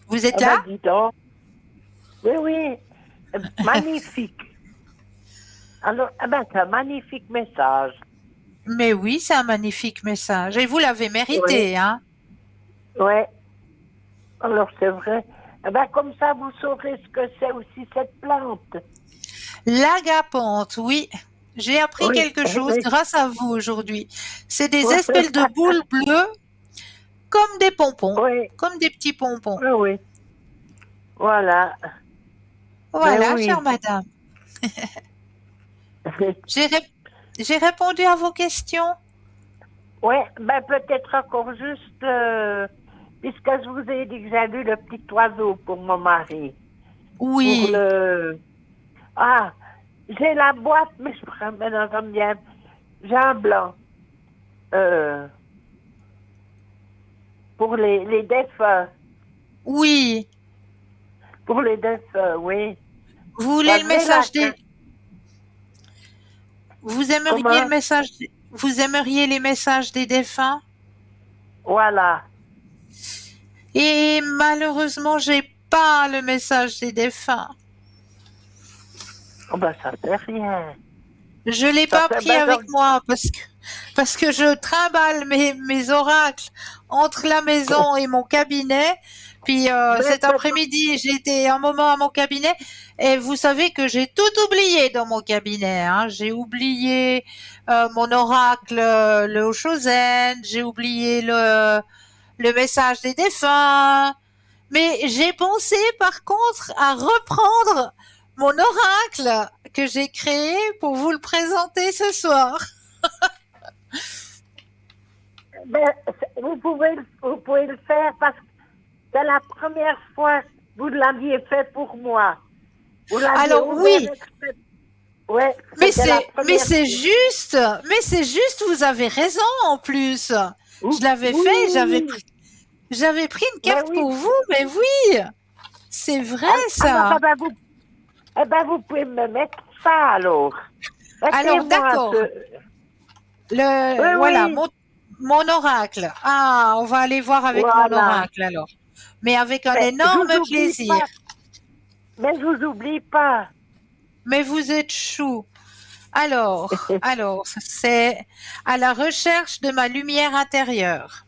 Vous êtes là? Dis donc. Oui, oui. Magnifique. Alors, c'est un magnifique message. Mais oui, c'est un magnifique message. Et vous l'avez mérité, Oui. hein? Oui. Alors, c'est vrai. Comme ça, vous saurez ce que c'est aussi cette plante. L'agapante, oui. J'ai appris quelque chose grâce à vous aujourd'hui. C'est des espèces de boules bleues comme des pompons, comme des petits pompons. Oui, oui. Voilà. Voilà, chère madame. J'ai répondu à vos questions? Oui, peut-être encore juste, puisque je vous ai dit que j'ai lu le petit oiseau pour mon mari. Oui. Pour j'ai la boîte, mais je prends maintenant ça me vient. J'ai un blanc. Pour les défunts. Oui. Pour les défunts, oui. Vous voulez le message des... Vous aimeriez le message... Vous aimeriez les messages des défunts? Voilà. Et malheureusement, j'ai pas le message des défunts. Oh ça fait rien. Je l'ai pas pris avec moi parce que je trimballe mes oracles entre la maison et mon cabinet. Puis cet après-midi, j'ai été un moment à mon cabinet et vous savez que j'ai tout oublié dans mon cabinet. Hein. J'ai oublié mon oracle, le Oshozen, j'ai oublié le message des défunts. Mais j'ai pensé par contre à reprendre mon oracle que j'ai créé pour vous le présenter ce soir. Vous pouvez le faire parce que c'est la première fois que vous l'aviez fait pour moi. Alors oui. Ouais, mais c'est juste, vous avez raison en plus. Je l'avais fait, j'avais pris une carte pour vous, mais oui, c'est vrai ça. Vous pouvez me mettre ça alors. Alors d'accord. Voilà, mon oracle. Ah, on va aller voir avec mon oracle alors. Mais avec un énorme plaisir. Mais je vous oublie pas. Mais vous êtes chou. Alors, c'est à la recherche de ma lumière intérieure.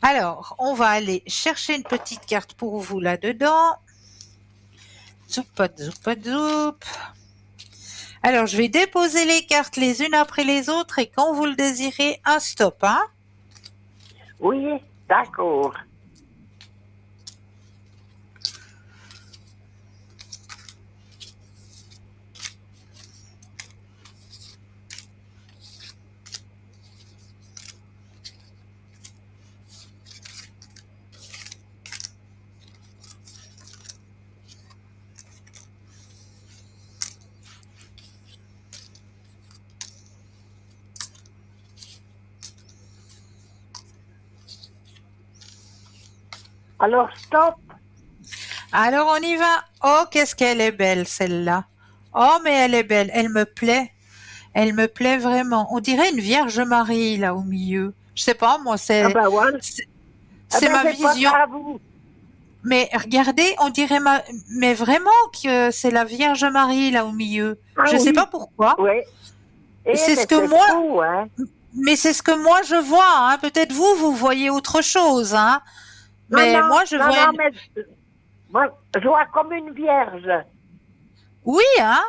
Alors, on va aller chercher une petite carte pour vous là-dedans. Zoupat, zoupat, zoup. Alors, je vais déposer les cartes les unes après les autres et quand vous le désirez, un stop, hein? Oui, d'accord. Alors, stop. Alors, on y va. Oh, qu'est-ce qu'elle est belle, celle-là. Oh, mais elle est belle. Elle me plaît. Elle me plaît vraiment. On dirait une Vierge Marie, là, au milieu. Je sais pas, moi, Ah ben voilà. Ah c'est ben ma c'est pas vision. ça à vous. Mais regardez, on dirait mais vraiment que c'est la Vierge Marie, là, au milieu. Ah Je sais oui. pas pourquoi. Oui. Eh, C'est mais ce que c'est moi, fou, hein. mais c'est ce que moi je vois, hein. Peut-être vous, vous voyez autre chose, hein. Non, Mais non, moi, je non, vois non, mais moi, je vois comme une vierge. Oui, hein.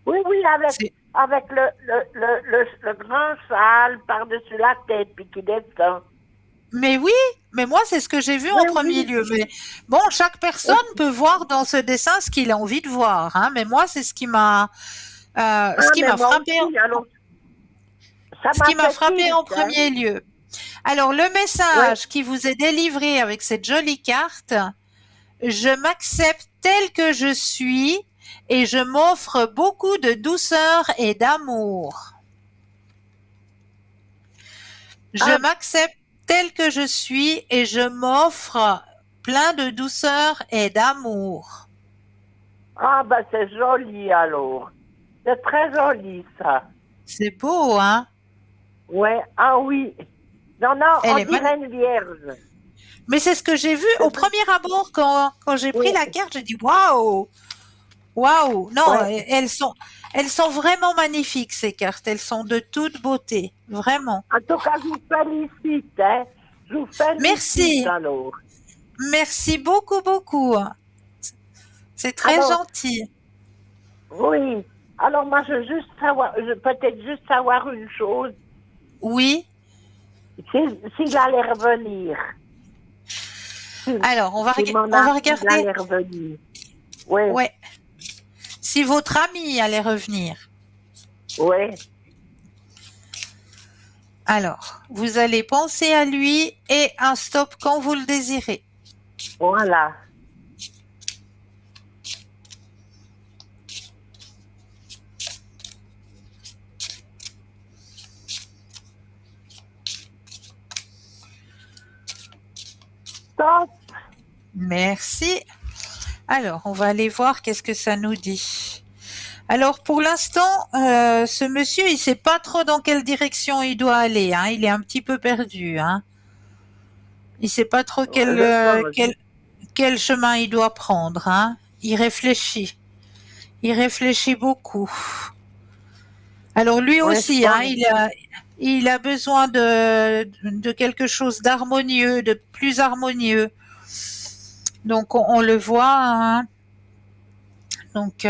Oui, oui, C'est- avec le grand châle par-dessus la tête, puis qui descend. Mais oui, mais moi, c'est ce que j'ai vu Oui, en premier oui. lieu. Mais bon, chaque personne peut voir dans ce dessin ce qu'il a envie de voir, hein. Mais moi, c'est ce Ah, qui mais m'a moi frappé, aussi, alors, ça ce qui m'a m'a fait frappé en tilt, hein. premier lieu. Alors, le Oui. message qui vous est délivré avec cette jolie carte, je m'accepte tel que je suis et je m'offre beaucoup de douceur et d'amour. Je Ah, m'accepte tel que je suis et je m'offre plein de douceur et d'amour. ah, ben c'est joli, alors. C'est très joli, ça. C'est beau, hein? Ouais, ah oui. Non, non, Elle on est dirait magnifique. une vierge. Mais c'est ce que j'ai vu au premier abord quand j'ai Oui, pris la carte. J'ai dit waouh, waouh. Non, ouais. elles sont vraiment magnifiques ces cartes. Elles sont de toute beauté, vraiment. En tout cas, je vous félicite, hein. Je vous félicite, Merci, alors. merci beaucoup, beaucoup. C'est très Alors, gentil. oui. Alors, moi, je veux juste savoir, peut-être juste savoir une chose. Oui. S'il allait revenir. Alors, Si mon on va ami, il regarder. allait revenir. Oui, Ouais. Si votre ami allait revenir. oui. Alors, vous allez penser à lui et un stop quand vous le désirez. Voilà. Stop. Merci. Alors, on va aller voir qu'est-ce que ça nous dit. Alors, pour l'instant, ce monsieur, il sait pas trop dans quelle direction il doit aller, hein. Il est un petit peu perdu, hein. Il sait pas trop Je pense. quel chemin il doit prendre, hein. Il réfléchit. Il réfléchit beaucoup. Alors, lui Oui, je aussi, hein, pense. il a besoin de quelque chose d'harmonieux, de plus harmonieux. Donc, on le voit, hein. Donc,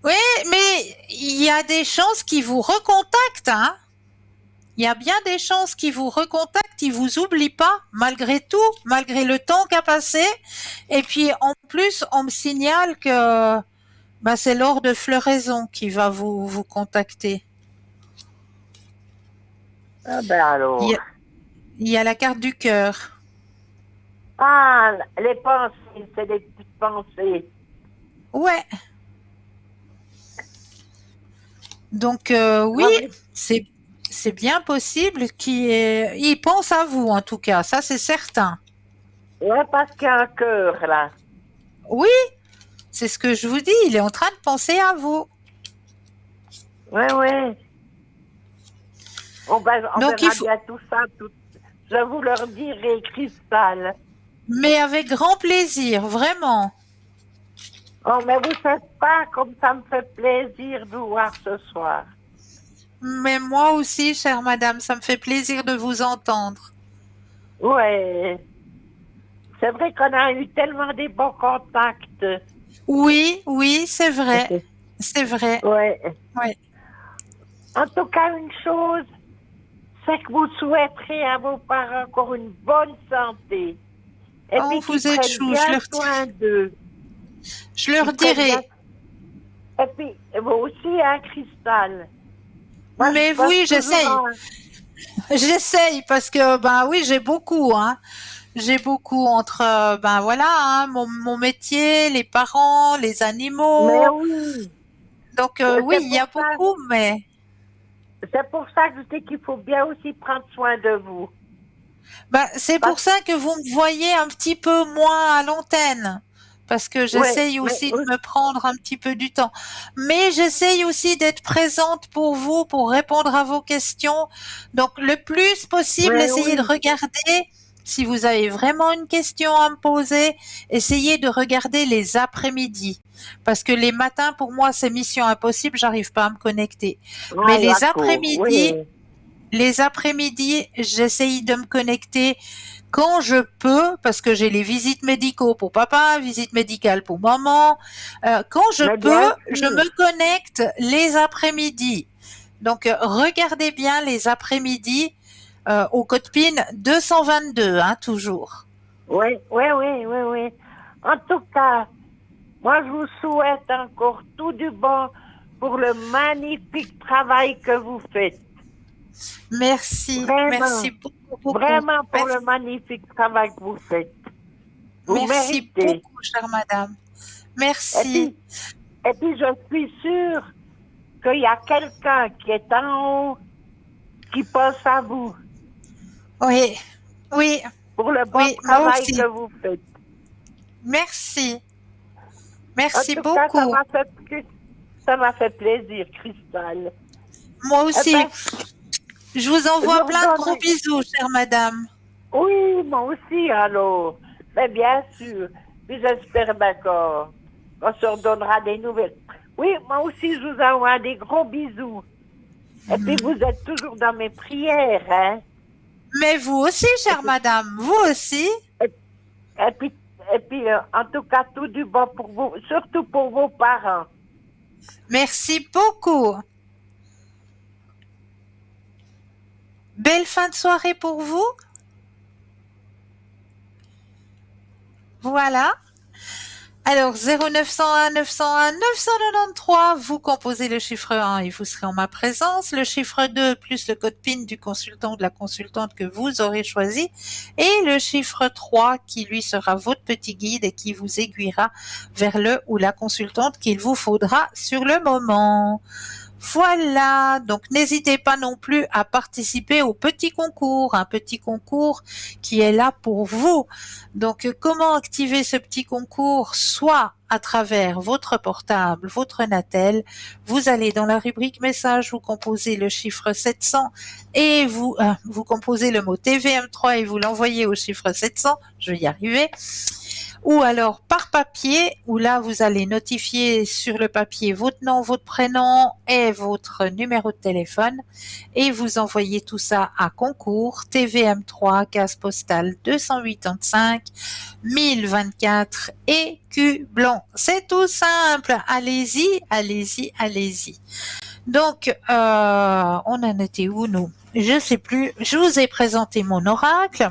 oui, mais il y a des chances qu'il vous recontacte, hein. Il y a bien des chances qu'il vous recontacte, il vous oublie pas, malgré tout, malgré le temps qu'a passé. Et puis, en plus, on me signale que bah, c'est Laure de Floraison qui va vous contacter. Ah ben Il alors. y a, il y a la carte du cœur. Ah, les pensées, c'est des petites pensées. Ouais. Donc, oui, Ah oui. c'est bien possible il pense à vous, en tout cas. Ça, c'est certain. Ouais, parce qu'il y a un cœur, là. Oui, c'est ce que je vous dis. Il est en train de penser à vous. Oui, oui. On Donc, il verra faut, bien tout ça. Je vous leur dirai, Cristal. mais avec grand plaisir, vraiment. Oh, mais vous savez pas comme ça me fait plaisir de vous voir ce soir. Mais moi aussi, chère madame, ça me fait plaisir de vous entendre. Ouais. C'est vrai qu'on a eu tellement des bons contacts. Oui, oui, c'est vrai. C'est vrai. Ouais. Oui. En tout cas, une chose, c'est que vous souhaiterez à vos parents encore une bonne santé. Et Oh, puis qu'ils vous êtes prennent chou, bien soin d'eux. je Qu'ils leur prennent bien. dirai. Et puis, vous aussi, hein, Cristal. Moi, je Mais pense oui, toujours j'essaye. en... J'essaye parce que, ben oui, j'ai beaucoup, hein. J'ai beaucoup entre, ben voilà, hein, mon métier, les parents, les Mais animaux. oui, Donc, oui, c'est il y a beaucoup, mais ça que je dis qu'il faut bien aussi prendre soin de vous. ben, c'est Parce, pour ça que vous me voyez un petit peu moins à l'antenne. Parce que ouais, j'essaye mais aussi de me prendre un petit peu du temps. Mais j'essaye aussi d'être présente pour vous, pour répondre à vos questions. Donc, le plus possible, mais essayez de oui, regarder. Si vous avez vraiment une question à me poser, essayez de regarder les après-midi. Parce que les matins, pour moi, c'est mission impossible, j'arrive pas à me connecter. Mais ah, d'accord, oui. les après-midi, j'essaye de me connecter quand je peux, parce que j'ai les visites médicaux pour papa, visite médicale pour maman. Quand je Mais peux, bien je sûr, me connecte les après-midi. Donc, regardez bien les après-midi au code PIN 222, hein, toujours. oui, oui, oui, oui, oui. En tout cas, moi, je vous souhaite encore tout du bon pour le magnifique travail que vous faites. Merci, Vraiment, merci beaucoup, beaucoup. vraiment pour le Merci, magnifique travail que vous faites. Vous merci méritez. beaucoup, chère madame. Et Merci. puis, et puis, je suis sûre qu'il y a quelqu'un qui est en haut qui pense à vous Oui, oui, pour le bon oui, moi travail que aussi. vous faites. Merci, En merci tout cas, beaucoup. ça m'a fait plaisir, Cristal. Moi Eh aussi. ben, Je vous je envoie vous plein de gros donnerai. bisous, chère madame. Oui, moi aussi, alors. Mais bien sûr. Puis j'espère bien qu'on se redonnera des nouvelles. Oui, moi aussi, je vous envoie des gros bisous. Et puis, vous êtes toujours dans mes prières, hein. Mais vous aussi, Et chère puis, madame, vous aussi. et, et puis, en tout cas, tout du bon pour vous, surtout pour vos parents. Merci beaucoup. Belle fin de soirée pour vous. Voilà. Alors, 0901 901 993, vous composez le chiffre 1 et vous serez en ma présence. Le chiffre 2 plus le code PIN du consultant ou de la consultante que vous aurez choisi. Et le chiffre 3 qui lui sera votre petit guide et qui vous aiguillera vers le ou la consultante qu'il vous faudra sur le moment. Voilà, donc n'hésitez pas non plus à participer au petit concours, un petit concours qui est là pour vous. Donc comment activer ce petit concours? Soit à travers votre portable, votre Natel, vous allez dans la rubrique message, vous composez le chiffre 700 et vous composez le mot TVM3 et vous l'envoyez au chiffre 700, je vais y arriver. Ou alors par papier, où là vous allez notifier sur le papier votre nom, votre prénom et votre numéro de téléphone et vous envoyez tout ça à concours TVM3 case postale 285 1024 écu blanc. C'est tout simple. Allez-y, allez-y, allez-y. Donc, on en était où nous? Je sais plus. Je vous ai présenté mon oracle.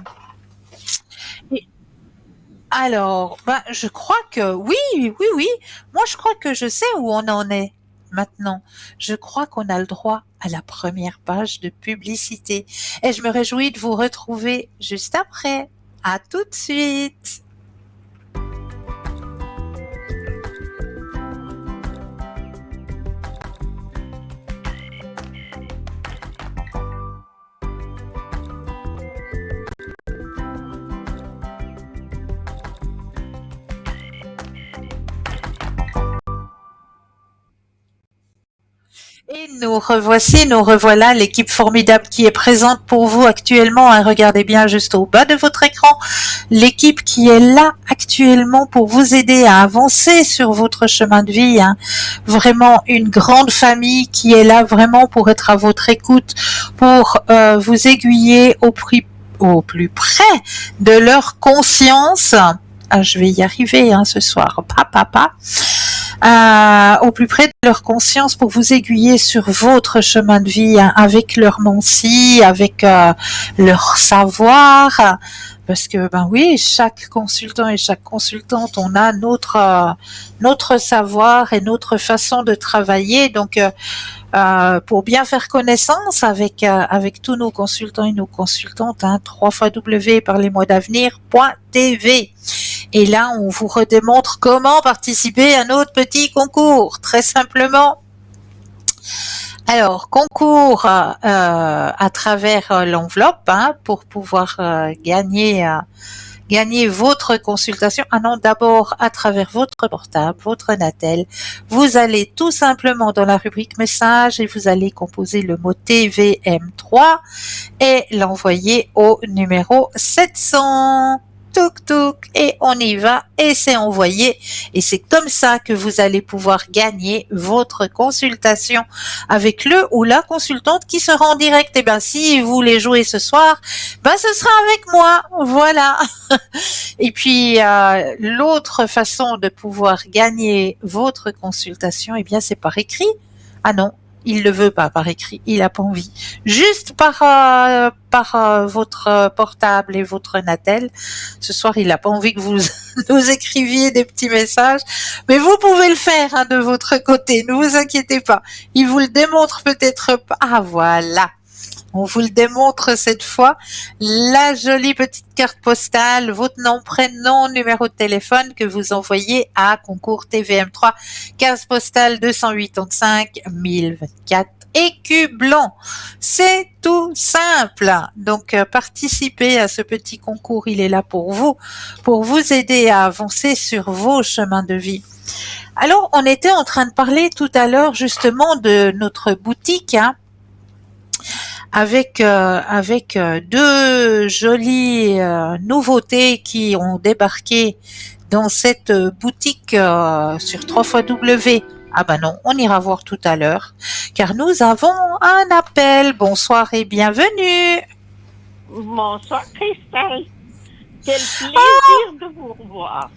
Alors, ben, je crois que oui, oui, oui. Moi, je crois que je sais où on en est maintenant. Je crois qu'on a le droit à la première page de publicité. Et je me réjouis de vous retrouver juste après. À tout de suite. Et nous revoici, nous revoilà, l'équipe formidable qui est présente pour vous actuellement. Hein, regardez bien juste au bas de votre écran, l'équipe qui est là actuellement pour vous aider à avancer sur votre chemin de vie. Hein. Vraiment une grande famille qui est là vraiment pour être à votre écoute, pour vous aiguiller au plus près de leur conscience. Ah, je vais y arriver hein, ce soir. Papa. Au plus près de leur conscience pour vous aiguiller sur votre chemin de vie hein, avec leur mency, avec leur savoir. Parce que ben oui, chaque consultant et chaque consultante, on a notre savoir et notre façon de travailler. Donc pour bien faire connaissance avec tous nos consultants et nos consultantes, hein, www.parlez-moi-d'avenir.tv. Et là, on vous redémontre comment participer à notre petit concours, très simplement. Alors, concours à travers l'enveloppe hein, pour pouvoir gagner votre consultation. Ah non, d'abord à travers votre portable, votre Natel. Vous allez tout simplement dans la rubrique message et vous allez composer le mot TVM3 et l'envoyer au numéro 700. Touk touk et on y va et c'est envoyé et c'est comme ça que vous allez pouvoir gagner votre consultation avec le ou la consultante qui sera en direct. Et ben si vous voulez jouer ce soir, ben ce sera avec moi, voilà. Et puis l'autre façon de pouvoir gagner votre consultation, eh bien c'est par écrit. Ah non, il le veut pas par écrit, il a pas envie. Juste par votre portable et votre Natel. Ce soir, il a pas envie que vous nous écriviez des petits messages, mais vous pouvez le faire hein, de votre côté. Ne vous inquiétez pas. Il vous le démontre peut-être pas. Ah voilà. On vous le démontre cette fois. La jolie petite carte postale, votre nom, prénom, numéro de téléphone que vous envoyez à concours TVM3, case postale 285 1024 écus blanc. C'est tout simple. Donc, participez à ce petit concours. Il est là pour vous aider à avancer sur vos chemins de vie. Alors, on était en train de parler tout à l'heure justement de notre boutique, hein, avec deux jolies nouveautés qui ont débarqué dans cette boutique sur www. Ah ben non, on ira voir tout à l'heure, car nous avons un appel. Bonsoir et bienvenue. Bonsoir Christelle. Quel plaisir de vous revoir.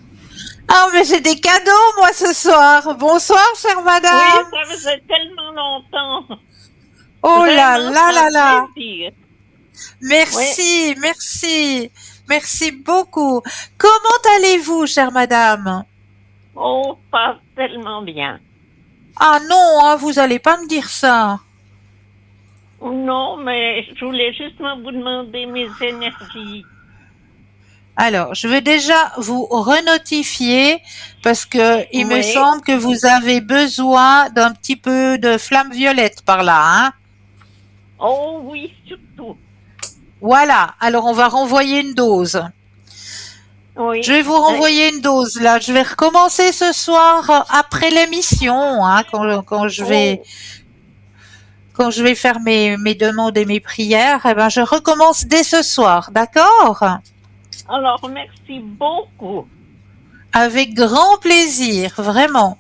Ah mais j'ai des cadeaux moi ce soir. Bonsoir chère madame. Oui, ça faisait tellement longtemps. Oh là Vraiment, là là là. plaisir. Merci, merci, merci beaucoup. Comment allez-vous, chère madame? Oh, pas tellement bien. Ah non, hein, vous allez pas me dire ça. Non, mais je voulais justement vous demander mes énergies. Alors, je vais déjà vous renotifier parce que il me Oui. semble que vous avez besoin d'un petit peu de flamme violette par là, hein. Oh oui, surtout. Voilà. Alors, on va renvoyer une dose. Oui. Je vais vous renvoyer une dose là. Je vais recommencer ce soir après l'émission, hein, quand je vais faire mes demandes et mes prières. Eh ben, je recommence dès ce soir, d'accord? Alors, merci beaucoup. Avec grand plaisir, vraiment.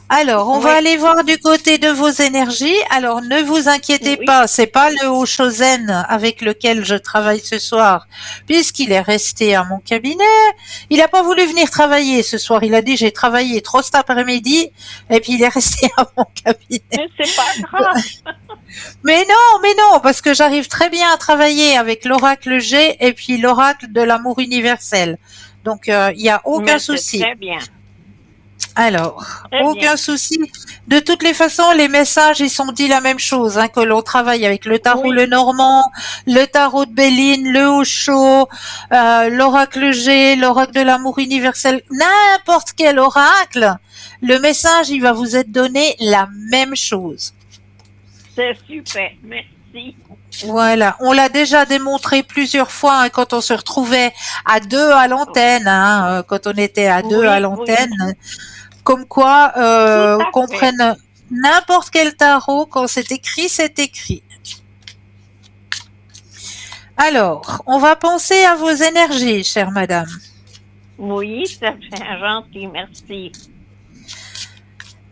Alors, on va aller voir du côté de vos énergies. Alors, ne vous inquiétez pas, c'est pas le Oshozen avec lequel je travaille ce soir, puisqu'il est resté à mon cabinet. Il n'a pas voulu venir travailler ce soir. Il a dit, j'ai travaillé trop cet après-midi, et puis il est resté à mon cabinet. Mais c'est pas grave. Mais non, parce que j'arrive très bien à travailler avec l'oracle G et puis l'oracle de l'amour universel. Donc, il n'y a aucun souci. Très bien. Alors, aucun souci. De toutes les façons, les messages, ils sont dit la même chose, hein, que l'on travaille avec le tarot le Normand, le tarot de Béline, le Osho, l'oracle G, l'oracle de l'amour universel, n'importe quel oracle, le message, il va vous être donné la même chose. C'est super, merci. Voilà, on l'a déjà démontré plusieurs fois hein, quand on se retrouvait à deux à l'antenne, hein, quand on était à deux à l'antenne. Comme quoi, qu'on prenne N'importe quel tarot, quand c'est écrit, c'est écrit. Alors, on va penser à vos énergies, chère madame. Oui, ça fait gentil, merci.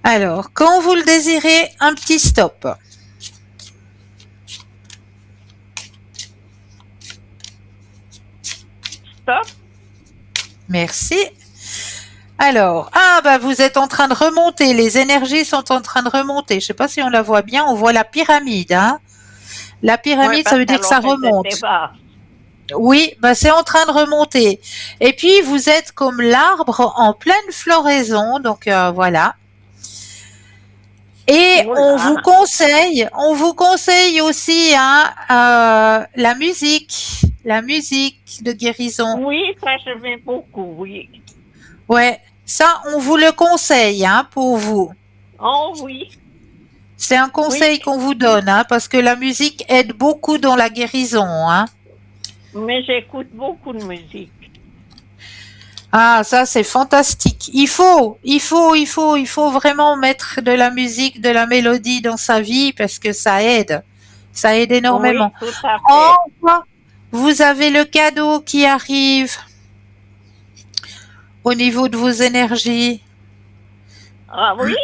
Alors, quand vous le désirez, un petit stop. Stop. Merci. Alors, vous êtes en train de remonter, les énergies sont en train de remonter. Je ne sais pas si on la voit bien, on voit la pyramide. Hein. La pyramide, ça veut dire que ça remonte. Oui, c'est en train de remonter. Et puis, vous êtes comme l'arbre en pleine floraison, donc voilà. Et on vous conseille aussi la musique de guérison. Oui, ça je fais beaucoup, oui. Ouais, ça on vous le conseille pour vous. Oh oui. C'est un conseil qu'on vous donne parce que la musique aide beaucoup dans la guérison. Mais j'écoute beaucoup de musique. Ah, ça c'est fantastique. Il faut vraiment mettre de la musique, de la mélodie dans sa vie parce que ça aide énormément. Oui, tout à fait. Enfin, vous avez le cadeau qui arrive au niveau de vos énergies. Ah oui?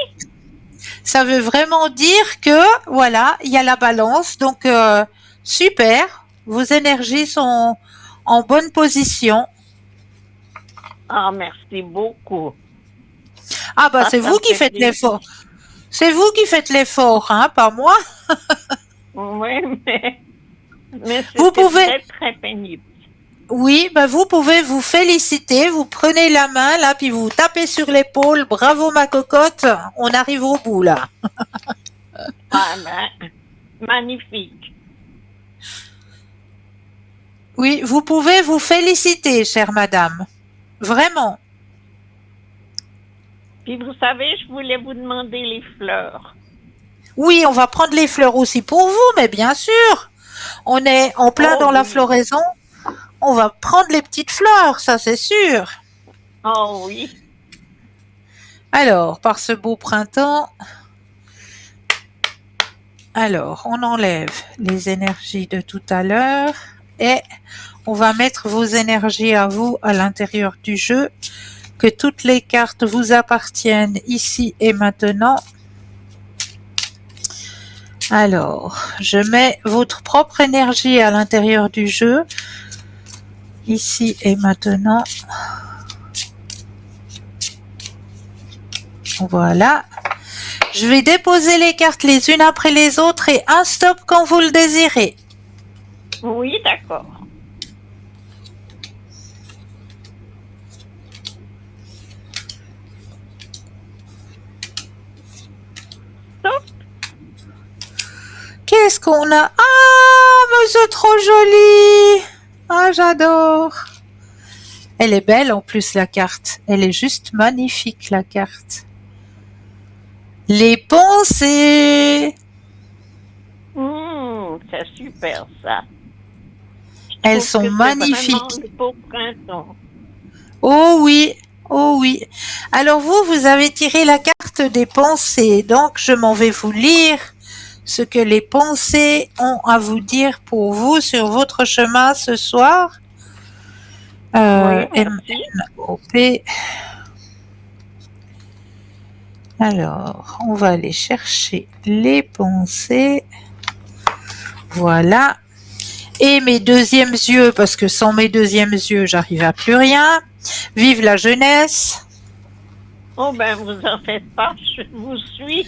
Ça veut vraiment dire que, voilà, il y a la balance. Donc, super. Vos énergies sont en bonne position. Ah, merci beaucoup. C'est vous qui faites l'effort. C'est vous qui faites l'effort, pas moi. Oui, mais c'est très, très pénible. Oui, vous pouvez vous féliciter. Vous prenez la main, là, puis vous tapez sur l'épaule. Bravo, ma cocotte. On arrive au bout, là. Magnifique. Oui, vous pouvez vous féliciter, chère madame. Vraiment. Puis vous savez, je voulais vous demander les fleurs. Oui, on va prendre les fleurs aussi pour vous, mais bien sûr. On est en plein dans la floraison. On va prendre les petites fleurs, ça c'est sûr. Oh oui. Alors, par ce beau printemps, on enlève les énergies de tout à l'heure et on va mettre vos énergies à vous à l'intérieur du jeu. Que toutes les cartes vous appartiennent ici et maintenant. Alors, je mets votre propre énergie à l'intérieur du jeu, ici et maintenant. Voilà. Je vais déposer les cartes les unes après les autres et un stop quand vous le désirez. Oui, d'accord. Stop. Qu'est-ce qu'on a? Mais c'est trop joli! Ah, j'adore! Elle est belle en plus, la carte. Elle est juste magnifique, la carte. Les pensées! C'est super, ça. Elles sont magnifiques. C'est vraiment le beau printemps. Oh oui, oh oui. Alors vous avez tiré la carte des pensées. Donc, je m'en vais vous lire ce que les pensées ont à vous dire pour vous sur votre chemin ce soir. Oui, merci. MNOP. Alors, on va aller chercher les pensées. Voilà. Et mes deuxièmes yeux, parce que sans mes deuxièmes yeux, j'arrive à plus rien. Vive la jeunesse. Oh vous en faites pas, je vous suis.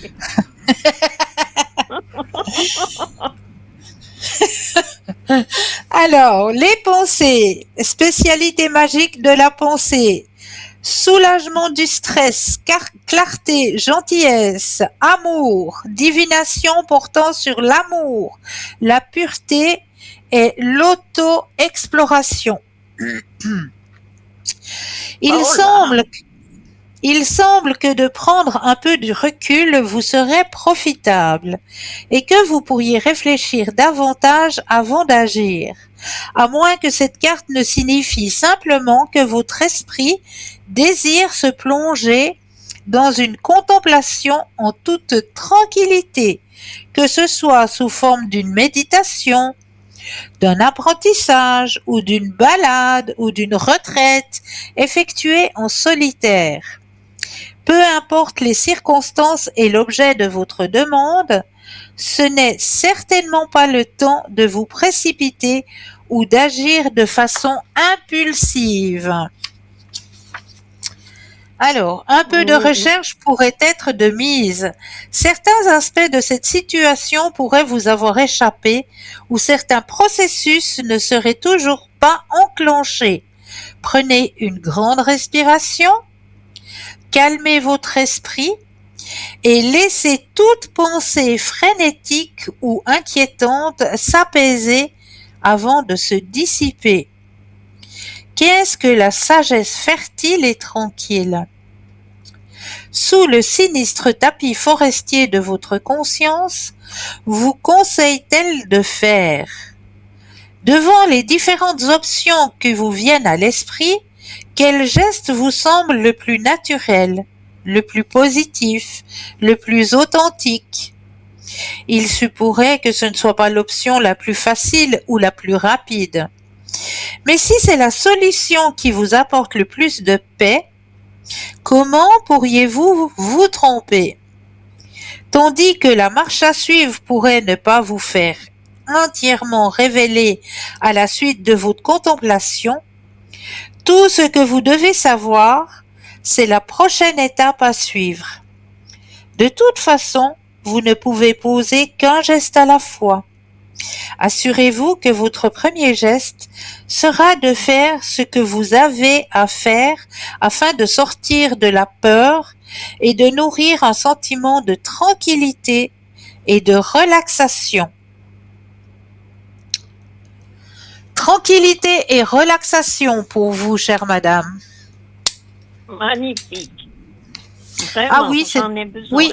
Alors, les pensées, spécialité magique de la pensée, soulagement du stress, clarté, gentillesse, amour, divination portant sur l'amour, la pureté et l'auto-exploration. Il semble que de prendre un peu de recul vous serait profitable et que vous pourriez réfléchir davantage avant d'agir, à moins que cette carte ne signifie simplement que votre esprit désire se plonger dans une contemplation en toute tranquillité, que ce soit sous forme d'une méditation, d'un apprentissage ou d'une balade ou d'une retraite effectuée en solitaire. Peu importe les circonstances et l'objet de votre demande, ce n'est certainement pas le temps de vous précipiter ou d'agir de façon impulsive. Alors, un peu de Oui. recherche pourrait être de mise. Certains aspects de cette situation pourraient vous avoir échappé ou certains processus ne seraient toujours pas enclenchés. Prenez une grande respiration, calmez votre esprit et laissez toute pensée frénétique ou inquiétante s'apaiser avant de se dissiper. Qu'est-ce que la sagesse fertile et tranquille? Sous le sinistre tapis forestier de votre conscience, vous conseille-t-elle de faire? Devant les différentes options qui vous viennent à l'esprit, quel geste vous semble le plus naturel, le plus positif, le plus authentique? Il se pourrait que ce ne soit pas l'option la plus facile ou la plus rapide. Mais si c'est la solution qui vous apporte le plus de paix, comment pourriez-vous vous tromper? Tandis que la marche à suivre pourrait ne pas vous faire entièrement révéler à la suite de votre contemplation, tout ce que vous devez savoir, c'est la prochaine étape à suivre. De toute façon, vous ne pouvez poser qu'un geste à la fois. Assurez-vous que votre premier geste sera de faire ce que vous avez à faire afin de sortir de la peur et de nourrir un sentiment de tranquillité et de relaxation. Tranquillité et relaxation pour vous, chère madame. Magnifique. Vraiment, Ah oui, j'en ai besoin. oui,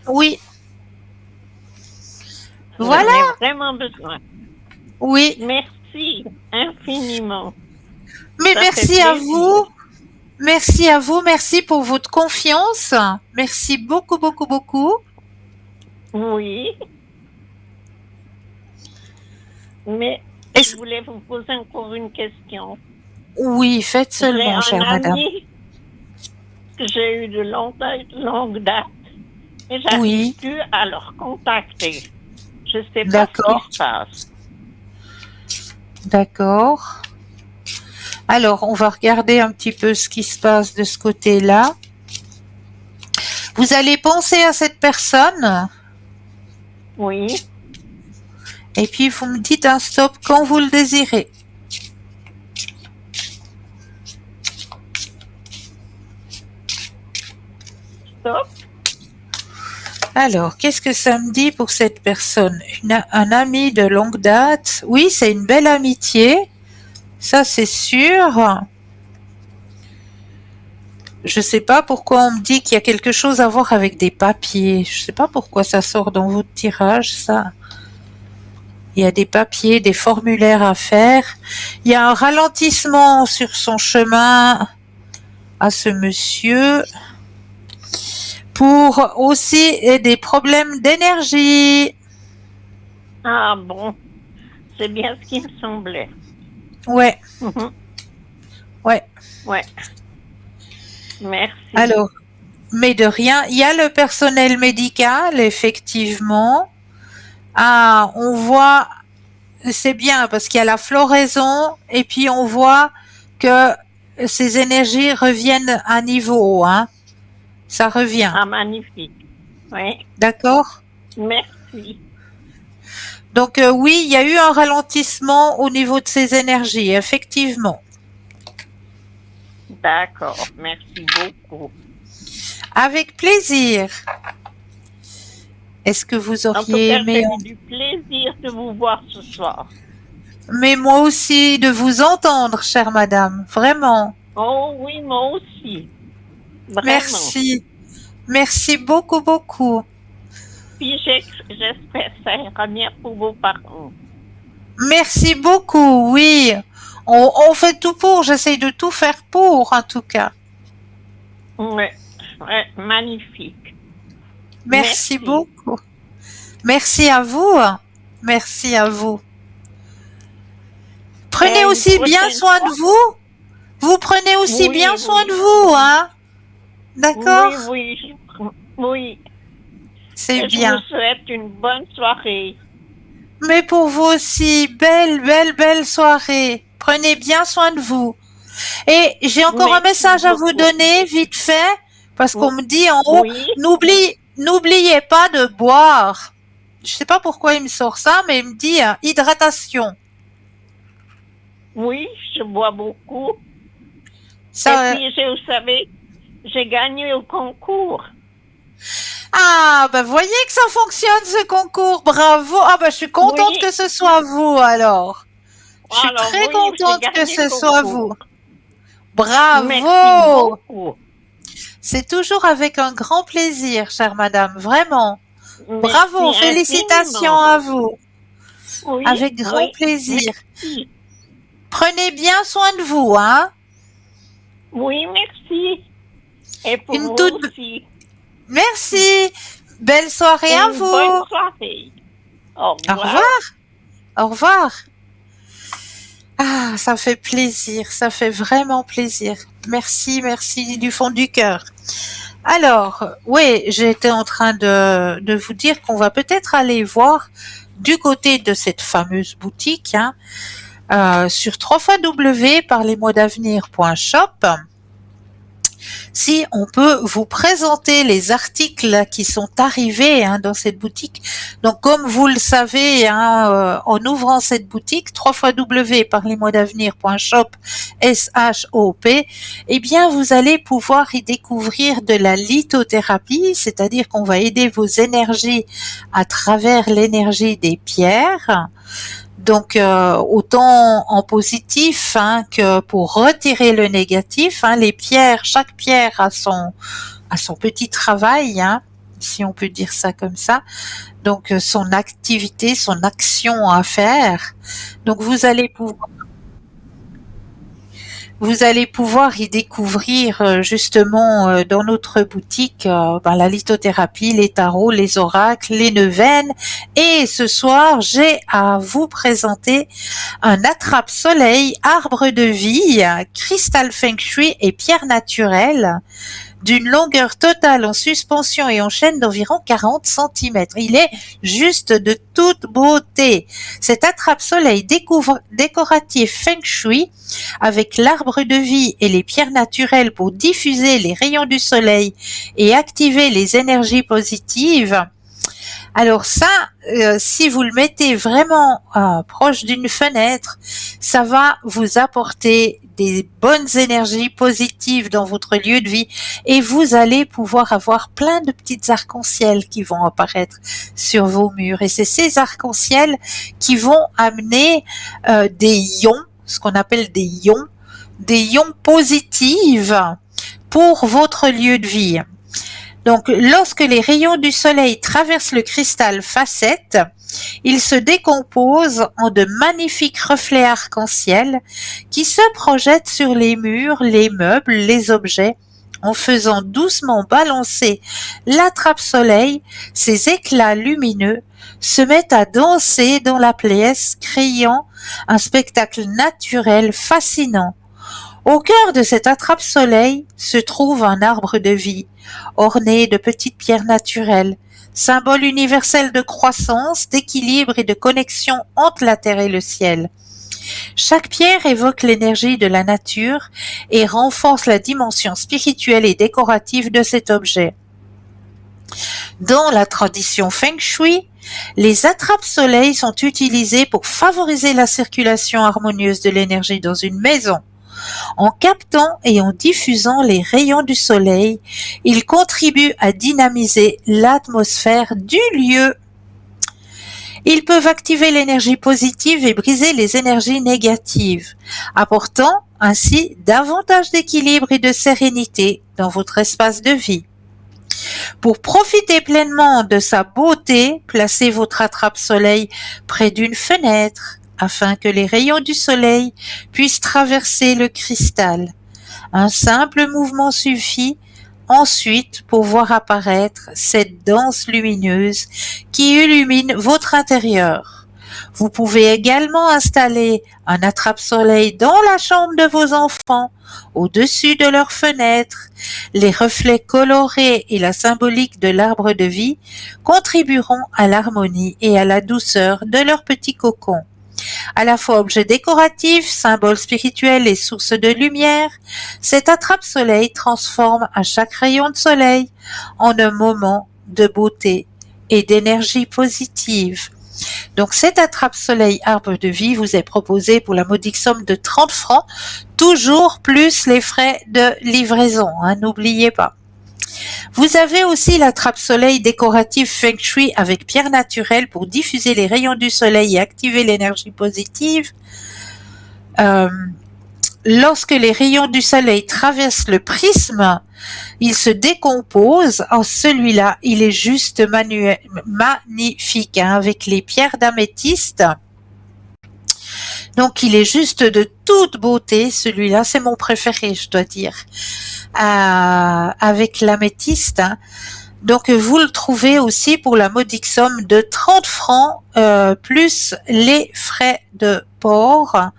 oui. J'en Voilà, ai vraiment besoin. oui. Merci infiniment. Mais Ça merci fait à plaisir. vous. Merci à vous. Merci pour votre confiance. Merci beaucoup, beaucoup, beaucoup. Oui. Mais Est-ce- je voulais vous poser encore une question. Oui, faites J'ai seulement, un chère madame. ami que j'ai eu de longue date et j'arrive Oui. plus à le recontacter. Je sais pas ce D'accord. qui se passe. D'accord. Alors, on va regarder un petit peu ce qui se passe de ce côté-là. Vous allez penser à cette personne Oui. et puis vous me dites un stop quand vous le désirez. Stop. Alors, qu'est-ce que ça me dit pour cette personne? Un ami de longue date. Oui, c'est une belle amitié. Ça, c'est sûr. Je sais pas pourquoi on me dit qu'il y a quelque chose à voir avec des papiers. Je sais pas pourquoi ça sort dans votre tirage, ça. Il y a des papiers, des formulaires à faire. Il y a un ralentissement sur son chemin à ce monsieur. Pour aussi des problèmes d'énergie. Ah bon. C'est bien ce qui me semblait. Ouais, Mhm. ouais. Ouais. Merci. Alors, mais de rien. Il y a le personnel médical, effectivement. Ah, on voit, c'est bien parce qu'il y a la floraison et puis on voit que ces énergies reviennent à niveau, hein. Ça revient. Ah, magnifique. Oui. D'accord? Merci. Donc oui, il y a eu un ralentissement au niveau de ces énergies, effectivement. D'accord. Merci beaucoup. Avec plaisir. Est-ce que vous En tout auriez cas, aimé... j'ai eu du plaisir de vous voir ce soir. Mais moi aussi, de vous entendre, chère madame. Vraiment. Oh oui, moi aussi. Vraiment. Merci. Merci beaucoup, beaucoup. Puis j'espère que ça ira bien pour vos parents. Merci beaucoup, oui. On fait tout pour. J'essaye de tout faire pour, en tout cas. Oui. Ouais, magnifique. Merci beaucoup. Merci à vous. Merci à vous. Prenez Une aussi bien prochaine soin de fois. vous. Vous prenez aussi Oui, bien soin oui. de vous, hein? D'accord? Oui. Oui. C'est Et je bien. vous souhaite une bonne soirée. Mais pour vous aussi, belle soirée. Prenez bien soin de vous. Et j'ai encore un Merci message à vous beaucoup. donner, vite fait, parce qu'on me dit en haut, Oui, n'oubliez pas de boire. Je sais pas pourquoi il me sort ça, mais il me dit hydratation. oui, je bois beaucoup. Ça, Et puis, vous savez, j'ai gagné au concours. ben voyez que ça fonctionne ce concours, bravo. Ah ben je suis contente Oui. que ce soit vous alors. Je suis Alors, très oui, j'ai contente que gagné ce le soit concours. vous. Merci Bravo. beaucoup. C'est toujours avec un grand plaisir, chère madame, vraiment. Bravo, Merci félicitations infiniment. à vous. Oui, Avec grand oui. plaisir. Merci. Prenez bien soin de vous, hein. Oui, merci. Et pour Une vous toute... aussi. Merci. Belle soirée à Une vous. bonne soirée. Au Au revoir. revoir. Au revoir. Ah, ça fait plaisir, ça fait vraiment plaisir. Merci, merci du fond du cœur. Alors, oui, j'étais en train de vous dire qu'on va peut-être aller voir du côté de cette fameuse boutique, hein, sur www.parlesmoisdavenir.shop. Si on peut vous présenter les articles qui sont arrivés dans cette boutique. Donc, comme vous le savez, en ouvrant cette boutique, www.parlesmoisdavenir.shop, S-H-O-P, eh bien, vous allez pouvoir y découvrir de la lithothérapie, c'est-à-dire qu'on va aider vos énergies à travers l'énergie des pierres. Donc autant en positif que pour retirer le négatif. Les pierres, chaque pierre a son petit travail, si on peut dire ça comme ça. Donc son activité, son action à faire. Donc vous allez pouvoir y découvrir justement dans notre boutique la lithothérapie, les tarots, les oracles, les neuvaines. Et ce soir, j'ai à vous présenter un attrape-soleil, arbre de vie, cristal feng shui et pierre naturelle d'une longueur totale en suspension et en chaîne d'environ 40 cm. Il est juste de toute beauté. Cet attrape-soleil décoratif feng shui avec l'arbre de vie et les pierres naturelles pour diffuser les rayons du soleil et activer les énergies positives. Alors ça, si vous le mettez vraiment proche d'une fenêtre, ça va vous apporter des bonnes énergies positives dans votre lieu de vie et vous allez pouvoir avoir plein de petites arcs-en-ciel qui vont apparaître sur vos murs. Et c'est ces arcs-en-ciel qui vont amener des ions, ce qu'on appelle des ions positifs pour votre lieu de vie. Donc, lorsque les rayons du soleil traversent le cristal facette, ils se décomposent en de magnifiques reflets arc-en-ciel qui se projettent sur les murs, les meubles, les objets. En faisant doucement balancer l'attrape-soleil, ces éclats lumineux se mettent à danser dans la pièce, créant un spectacle naturel fascinant. Au cœur de cet attrape-soleil se trouve un arbre de vie, orné de petites pierres naturelles, symbole universel de croissance, d'équilibre et de connexion entre la terre et le ciel. Chaque pierre évoque l'énergie de la nature et renforce la dimension spirituelle et décorative de cet objet. Dans la tradition Feng Shui, les attrape-soleil sont utilisés pour favoriser la circulation harmonieuse de l'énergie dans une maison. En captant et en diffusant les rayons du soleil, ils contribuent à dynamiser l'atmosphère du lieu. Ils peuvent activer l'énergie positive et briser les énergies négatives, apportant ainsi davantage d'équilibre et de sérénité dans votre espace de vie. Pour profiter pleinement de sa beauté, placez votre attrape-soleil près d'une fenêtre, afin que les rayons du soleil puissent traverser le cristal. Un simple mouvement suffit, ensuite pour voir apparaître cette danse lumineuse qui illumine votre intérieur. Vous pouvez également installer un attrape-soleil dans la chambre de vos enfants, au-dessus de leurs fenêtres. Les reflets colorés et la symbolique de l'arbre de vie contribueront à l'harmonie et à la douceur de leur petit cocon. À la fois objet décoratif, symbole spirituel et source de lumière, cet attrape-soleil transforme à chaque rayon de soleil en un moment de beauté et d'énergie positive. Donc cet attrape-soleil arbre de vie vous est proposé pour la modique somme de 30 francs, toujours plus les frais de livraison, n'oubliez pas. Vous avez aussi l'attrape-soleil décoratif Feng Shui avec pierre naturelle pour diffuser les rayons du soleil et activer l'énergie positive. Lorsque les rayons du soleil traversent le prisme, il se décompose. Celui-là, il est juste magnifique, avec les pierres d'améthyste. Donc, il est juste de toute beauté. Celui-là, c'est mon préféré, je dois dire. Avec l'améthyste. Donc, vous le trouvez aussi pour la modique somme de 30 francs, plus les frais de port.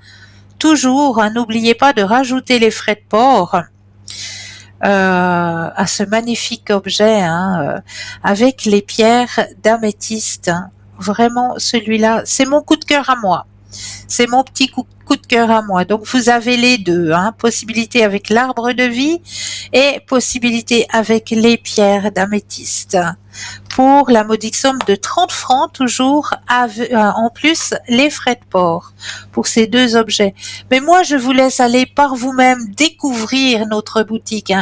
Toujours, n'oubliez pas de rajouter les frais de port à ce magnifique objet, avec les pierres d'améthyste. Vraiment, celui-là, c'est mon coup de cœur à moi. C'est mon petit coup de cœur à moi. Donc, vous avez les deux, possibilité avec l'arbre de vie et possibilité avec les pierres d'améthyste. Pour la modique somme de 30 francs, toujours en plus les frais de port pour ces deux objets. Mais moi, je vous laisse aller par vous-même découvrir notre boutique.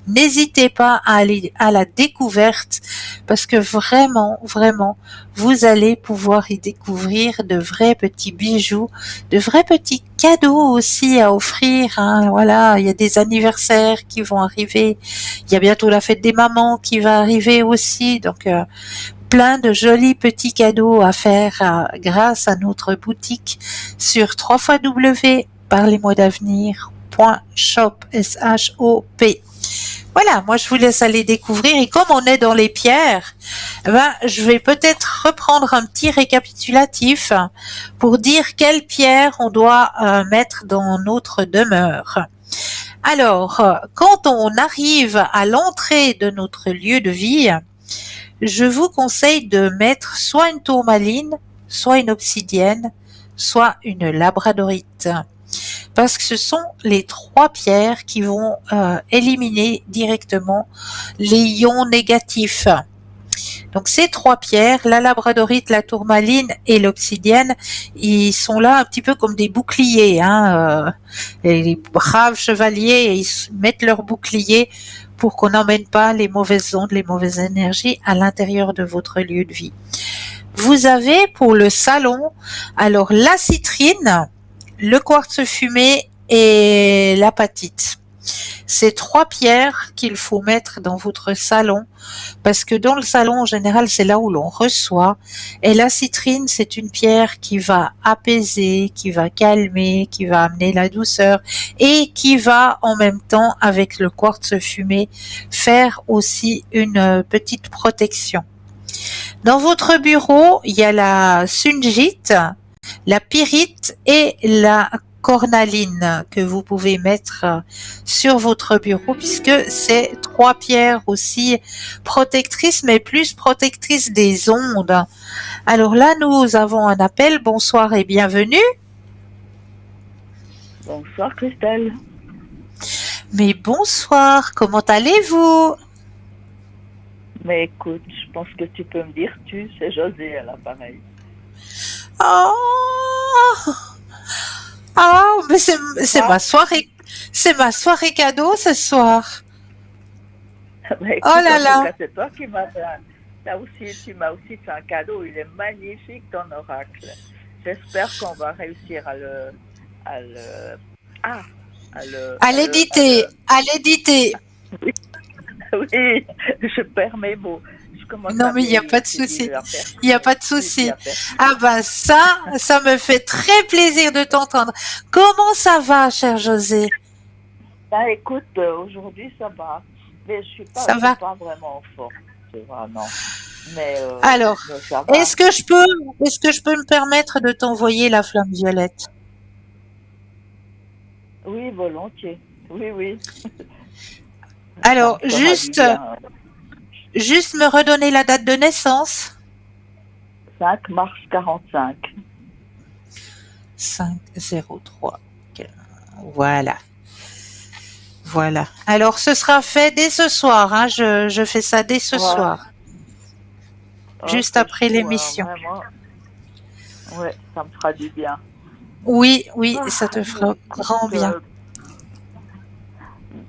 N'hésitez pas à aller à la découverte parce que vraiment, vraiment, vous allez pouvoir y découvrir de vrais petits bijoux, de vrais petits cadeaux aussi à offrir. Voilà, il y a des anniversaires qui vont arriver. Il y a bientôt la fête des mamans qui va arriver aussi. Donc, plein de jolis petits cadeaux à faire grâce à notre boutique sur www.parlez-moi-d'avenir.shop. Voilà, moi je vous laisse aller découvrir et comme on est dans les pierres, je vais peut-être reprendre un petit récapitulatif pour dire quelles pierres on doit mettre dans notre demeure. Alors, quand on arrive à l'entrée de notre lieu de vie, je vous conseille de mettre soit une tourmaline, soit une obsidienne, soit une labradorite. Parce que ce sont les trois pierres qui vont éliminer directement les ions négatifs. Donc ces trois pierres, la labradorite, la tourmaline et l'obsidienne, ils sont là un petit peu comme des boucliers. Les braves chevaliers, ils mettent leur bouclier pour qu'on n'emmène pas les mauvaises ondes, les mauvaises énergies à l'intérieur de votre lieu de vie. Vous avez pour le salon, alors la citrine, le quartz fumé et l'apatite. C'est trois pierres qu'il faut mettre dans votre salon parce que dans le salon en général c'est là où l'on reçoit et la citrine c'est une pierre qui va apaiser, qui va calmer, qui va amener la douceur et qui va en même temps avec le quartz fumé faire aussi une petite protection. Dans votre bureau il y a la sungite, la pyrite et la cornaline que vous pouvez mettre sur votre bureau puisque c'est trois pierres aussi protectrices mais plus protectrices des ondes. Alors là nous avons un appel. Bonsoir et bienvenue. Bonsoir Christelle. Mais bonsoir, comment allez-vous? Mais écoute, je pense que tu peux me dire c'est José à l'appareil. Mais c'est ma soirée cadeau ce soir. Écoute, oh là là. C'est toi qui m'as fait tu m'as aussi fait un cadeau. Il est magnifique ton oracle. J'espère qu'on va réussir à l'éditer. Oui, je perds mes mots. Non, mais il n'y a pas de souci. Il n'y a pas de souci. Ça me fait très plaisir de t'entendre. Comment ça va, cher José? Écoute, aujourd'hui, ça va. Mais je suis Ça va? pas vraiment en forme, c'est vraiment. Mais, Alors, mais ça va. est-ce que je peux me permettre de t'envoyer la flamme violette? Oui, volontiers. Oui, oui. Ça Alors, me fera du bien. juste me redonner la date de naissance. 5 mars 45. 503. Voilà. Voilà. Alors, ce sera fait dès ce soir, hein. Je fais ça dès ce Ouais. soir, Oh, juste c'est après chou, hein, l'émission. vraiment. Ouais, ça me fera du bien. Oui, oui, Ah, ça te fera écoute, grand bien.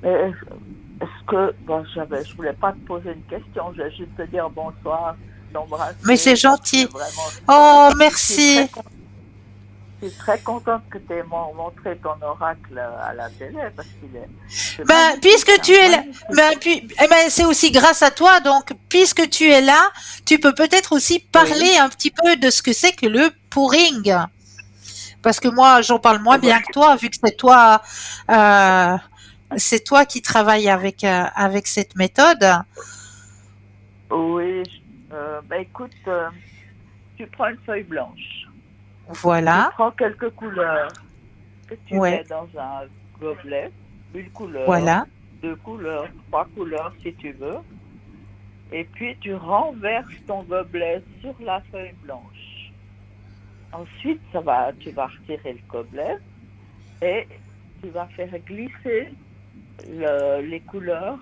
est-ce que, bon, je voulais pas te poser une question, je vais juste te dire bonsoir, Mais c'est t'embrasser, parce que gentil. vraiment, Oh, je suis merci. je suis très contente que tu aies montré ton oracle à la télé, parce c'est Ben, magnifique, puisque hein, tu es là, magnifique. eh ben, c'est aussi grâce à toi. Donc, puisque tu es là, tu peux peut-être aussi Oui. parler un petit peu de ce que c'est que le pouring. Parce que moi, j'en parle moins Eh ben, bien que toi, vu que c'est toi qui travailles avec cette méthode. oui, ben écoute, tu prends une feuille blanche, tu Voilà. prends quelques couleurs que tu Ouais. mets dans un gobelet, une couleur, Voilà. 2 couleurs, 3 couleurs si tu veux, et puis tu renverses ton gobelet sur la feuille blanche. Ensuite, tu vas retirer le gobelet et tu vas faire glisser les couleurs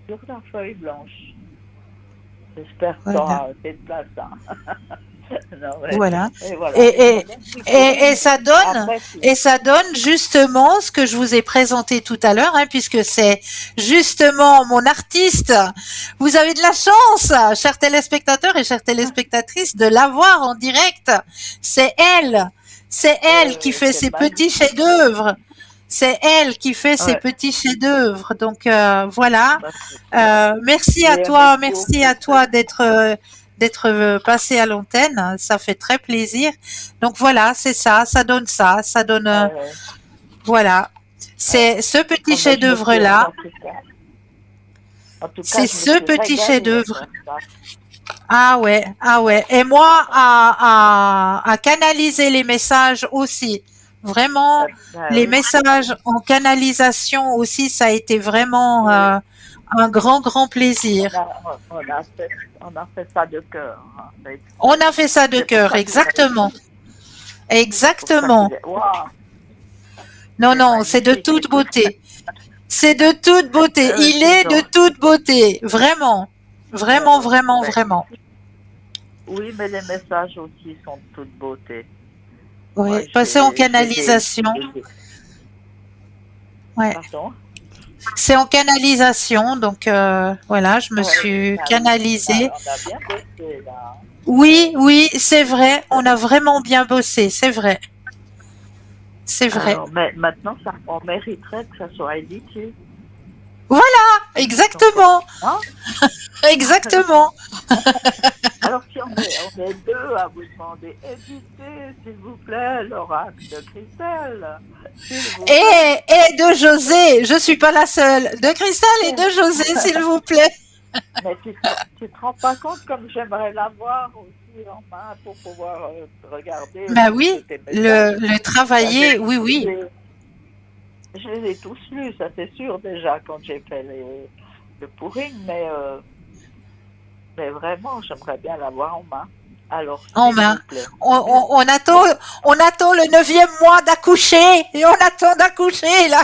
sur la feuille blanche. J'espère que tu Voilà. auras assez de place. Hein. Non, mais, Voilà. et voilà. Et, et, et Après, ça donne justement ce que je vous ai présenté tout à l'heure, hein, puisque c'est justement mon artiste. Vous avez de la chance, chers téléspectateurs et chères téléspectatrices, de l'avoir en direct. C'est elle. C'est elle qui fait c'est ses petits magnifique. chefs-d'œuvre. C'est elle qui fait ses Ouais. petits chefs-d'œuvre. Donc voilà. Merci Je à l'aimais toi, merci beaucoup. à toi d'être passé à l'antenne. Ça fait très plaisir. Donc voilà, c'est ça, ça donne ça, ça donne voilà. C'est ce petit Oh, mais chef-d'œuvre là. En tout cas, C'est je me ce suis petit régalée à chef-d'œuvre. faire ça. Ah ouais, ah ouais. Et moi à canaliser les messages aussi. Vraiment, Ben les oui, messages en canalisation aussi, ça a été vraiment oui. un grand plaisir. On a fait ça de cœur. Hein. On a fait ça de C'est pour cœur, ça qu'il est, exactement. c'est pour ça qu'il Exactement. est, waouh, Non, il est non, c'est de magnifique. toute beauté. C'est de toute beauté. Il C'est est de gentil. toute beauté. Vraiment. Vraiment, vraiment, Ben, vraiment. oui, mais les messages aussi sont de toute beauté. Moi, Oui. Passer en je les ai canalisation. Ouais. Pardon? C'est en canalisation. Donc, voilà, je me suis Ah oui, canalisée. on a bien bossé là. Oui, oui, c'est vrai. On a vraiment bien bossé. C'est vrai. C'est vrai. Alors, mais maintenant, on mériterait que ça soit édité. Exactement. Hein? Exactement. Alors, si on est deux à vous demander, éditez, s'il vous plaît, l'oracle de Christelle. S'il vous plaît. Et de José. Je suis pas la seule. De Cristal et de José, s'il vous plaît. Mais tu te rends pas compte comme j'aimerais l'avoir aussi en main pour pouvoir regarder Ben oui, tous tes messages. le travailler, oui, oui. Je les ai tous lus, ça c'est sûr déjà quand j'ai fait le pouring, mais vraiment j'aimerais bien l'avoir en main. Alors En s'il main. vous plaît. On attend le 9e mois d'accoucher. Et on attend d'accoucher, là.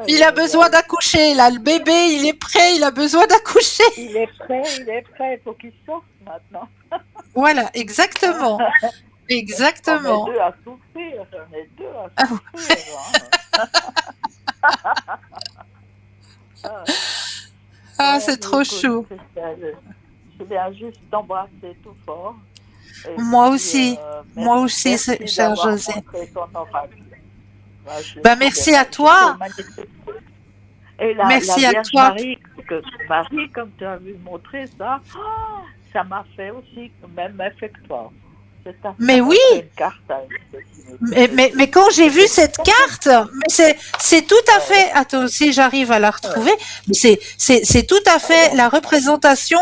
Il a besoin d'accoucher, là. Le bébé, il est prêt, il a besoin d'accoucher. Il est prêt, il faut qu'il sorte maintenant. Voilà, exactement. Exactement. On est deux à souffrir, Ah, c'est trop écoute, chou. je viens juste t'embrasser tout fort. Et Moi puis, aussi. Moi aussi, merci cher d'avoir José. montré ton oracle. Ben, merci à toi. Et la Merci à Vierge toi. Marie, comme tu as vu montrer ça, ça m'a fait aussi le même effet que toi. C'est ta Mais femme oui, a fait une carte avec mais quand j'ai vu cette carte, mais c'est tout à fait. Attends, si j'arrive à la retrouver, mais c'est tout à fait la représentation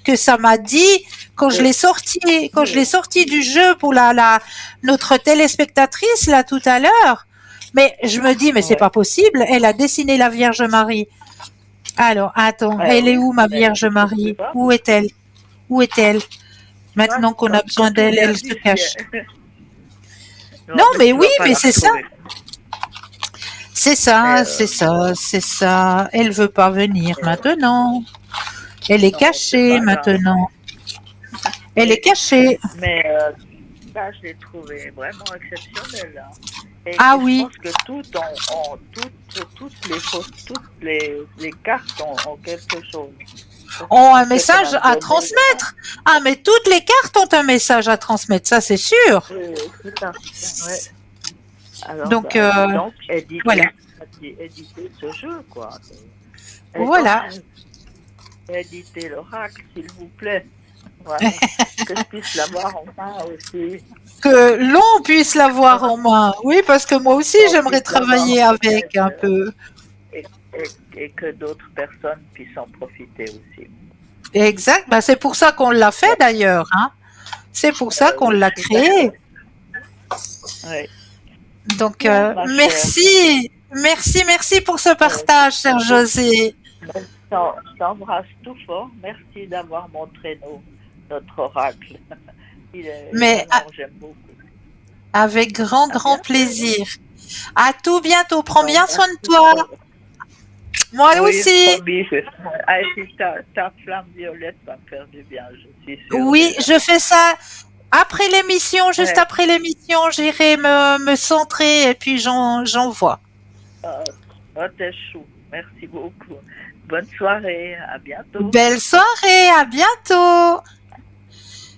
que ça m'a dit quand je l'ai sorti du jeu pour notre téléspectatrice là tout à l'heure. Mais je me dis, mais c'est pas possible. Elle a dessiné la Vierge Marie. Alors, attends, elle est oui, où ma mais Vierge je sais Marie? pas. Où est-elle? Où est-elle? Maintenant qu'on a besoin Quand tu d'elle, viens elle se d'ici, cache. Non, mais mais tu oui, vas pas mais la c'est ça. retrouver. C'est Mais, ça, c'est ça, c'est ça. Elle veut pas venir maintenant. Elle est non, c'est cachée pas grave. maintenant. Elle est Mais, cachée. mais là, je l'ai trouvé vraiment exceptionnel. Hein. Ah Et je oui. pense que toutes les cartes ont quelque chose. Je Ont un pense que ça va message me à donner. transmettre. Ah, mais toutes les cartes ont un message à transmettre, ça c'est sûr. C'est ça. Ouais. Alors, Donc, donc voilà. éditez ce jeu, quoi. Et Voilà. donc, éditez l'oracle, s'il vous plaît. Voilà. Que je puisse l'avoir enfin aussi. Que l'on puisse l'avoir en main. Oui, parce que moi aussi, Qu'on j'aimerais puisse l'avoir travailler avec un peut-être, peu. et, et que d'autres personnes puissent en profiter aussi. Exact. Ben, c'est pour ça qu'on l'a fait d'ailleurs. Hein. C'est pour ça qu'on Oui, l'a tout à fait. créé. Oui. Donc, Bien, ma chère. merci pour ce partage, cher José. Je t'embrasse tout fort. Merci d'avoir montré notre oracle. Mais Vraiment, j'aime beaucoup. avec grand, À grand bientôt. plaisir. À tout bientôt. Prends bien soin de Merci toi. fort. Moi Oui, aussi. promis. Ah, et puis ta flamme violette va me faire du bien, je suis sûre. Oui, déjà. je fais ça après l'émission, juste Ouais. après l'émission, j'irai me centrer et puis j'envoie. Oh, t'es chou. Merci beaucoup. Bonne soirée. À bientôt. Belle soirée, à bientôt.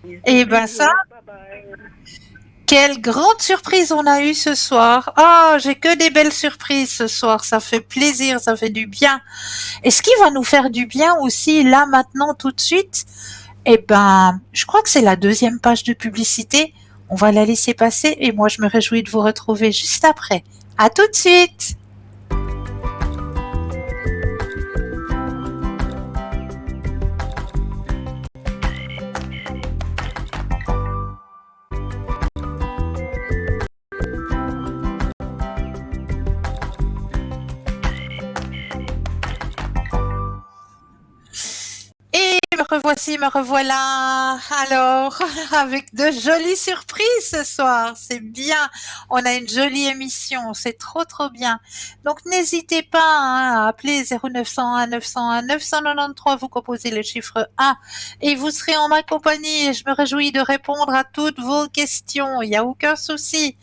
Bisous, Et ben bisous. ça, Bye bye. quelle grande surprise on a eue ce soir. Oh, j'ai que des belles surprises ce soir. Ça fait plaisir, ça fait du bien. Et ce qui va nous faire du bien aussi, là, maintenant, tout de suite, eh ben, je crois que c'est la deuxième page de publicité. On va la laisser passer et moi, je me réjouis de vous retrouver juste après. À tout de suite. Et me revoilà. Alors, avec de jolies surprises ce soir. C'est bien. On a une jolie émission. C'est trop, trop bien. Donc, n'hésitez pas à appeler 0901 901 993. Vous composez le chiffre 1 et vous serez en ma compagnie. Et je me réjouis de répondre à toutes vos questions. Il n'y a aucun souci.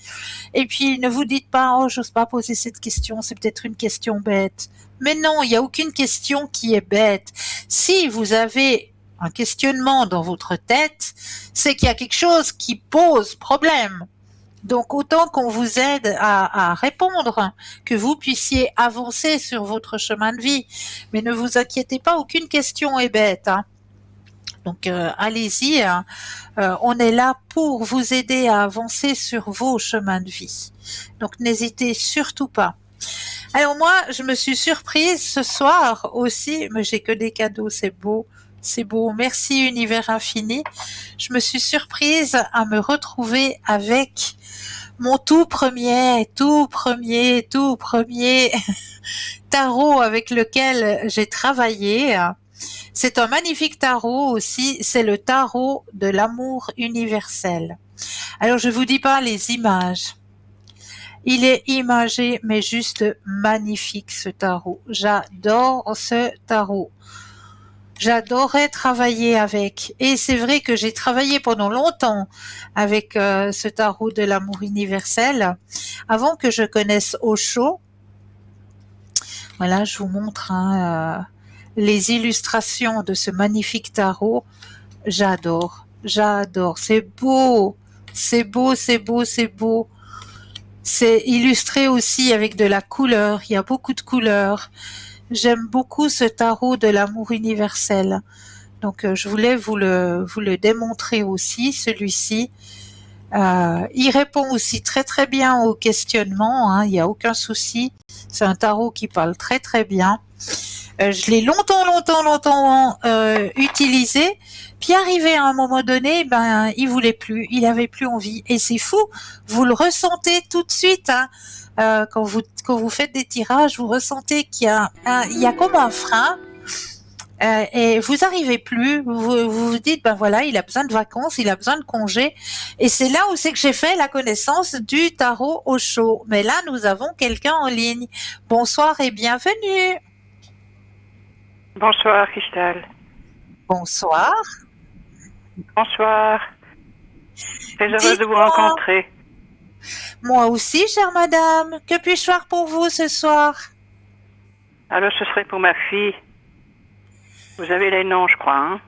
Et puis, ne vous dites pas, oh, j'ose pas poser cette question. C'est peut-être une question bête. Mais non, il n'y a aucune question qui est bête. Si vous avez un questionnement dans votre tête, c'est qu'il y a quelque chose qui pose problème. Donc autant qu'on vous aide à répondre, que vous puissiez avancer sur votre chemin de vie. Mais ne vous inquiétez pas, aucune question est bête. Hein. Donc allez-y, hein. On est là pour vous aider à avancer sur vos chemins de vie. Donc n'hésitez surtout pas. Alors moi, je me suis surprise ce soir aussi, mais j'ai que des cadeaux, c'est beau. C'est beau. Merci Univers Infini. Je me suis surprise à me retrouver avec mon tout premier tarot avec lequel j'ai travaillé. C'est un magnifique tarot aussi. C'est le tarot de l'amour universel. Alors je vous dis pas les images. Il est imagé, mais juste magnifique ce tarot. J'adore ce tarot. J'adorais travailler avec. Et c'est vrai que j'ai travaillé pendant longtemps avec ce tarot de l'amour universel. Avant que je connaisse Osho. Voilà, je vous montre les illustrations de ce magnifique tarot. J'adore. C'est beau. C'est beau. C'est illustré aussi avec de la couleur. Il y a beaucoup de couleurs. J'aime beaucoup ce tarot de l'amour universel. Donc, je voulais vous le démontrer aussi, celui-ci. Il répond aussi très très bien aux questionnements, hein, il n'y a aucun souci. C'est un tarot qui parle très très bien. Je l'ai longtemps utilisé. Puis arrivé à un moment donné, ben il voulait plus, il avait plus envie. Et c'est fou, vous le ressentez tout de suite. Hein. Quand vous faites des tirages, vous ressentez il y a comme un frein. Et vous arrivez plus, vous dites ben voilà, il a besoin de vacances, il a besoin de congés, et c'est là où c'est que j'ai fait la connaissance du tarot au chaud. Mais là, nous avons quelqu'un en ligne. Bonsoir et bienvenue. Bonsoir, Christelle. Bonsoir. Bonsoir. Très heureuse de vous Dites-moi. rencontrer. Moi aussi, chère madame. Que puis-je faire pour vous ce soir? Alors, ce serait pour ma fille. Vous avez les noms, je crois, hein?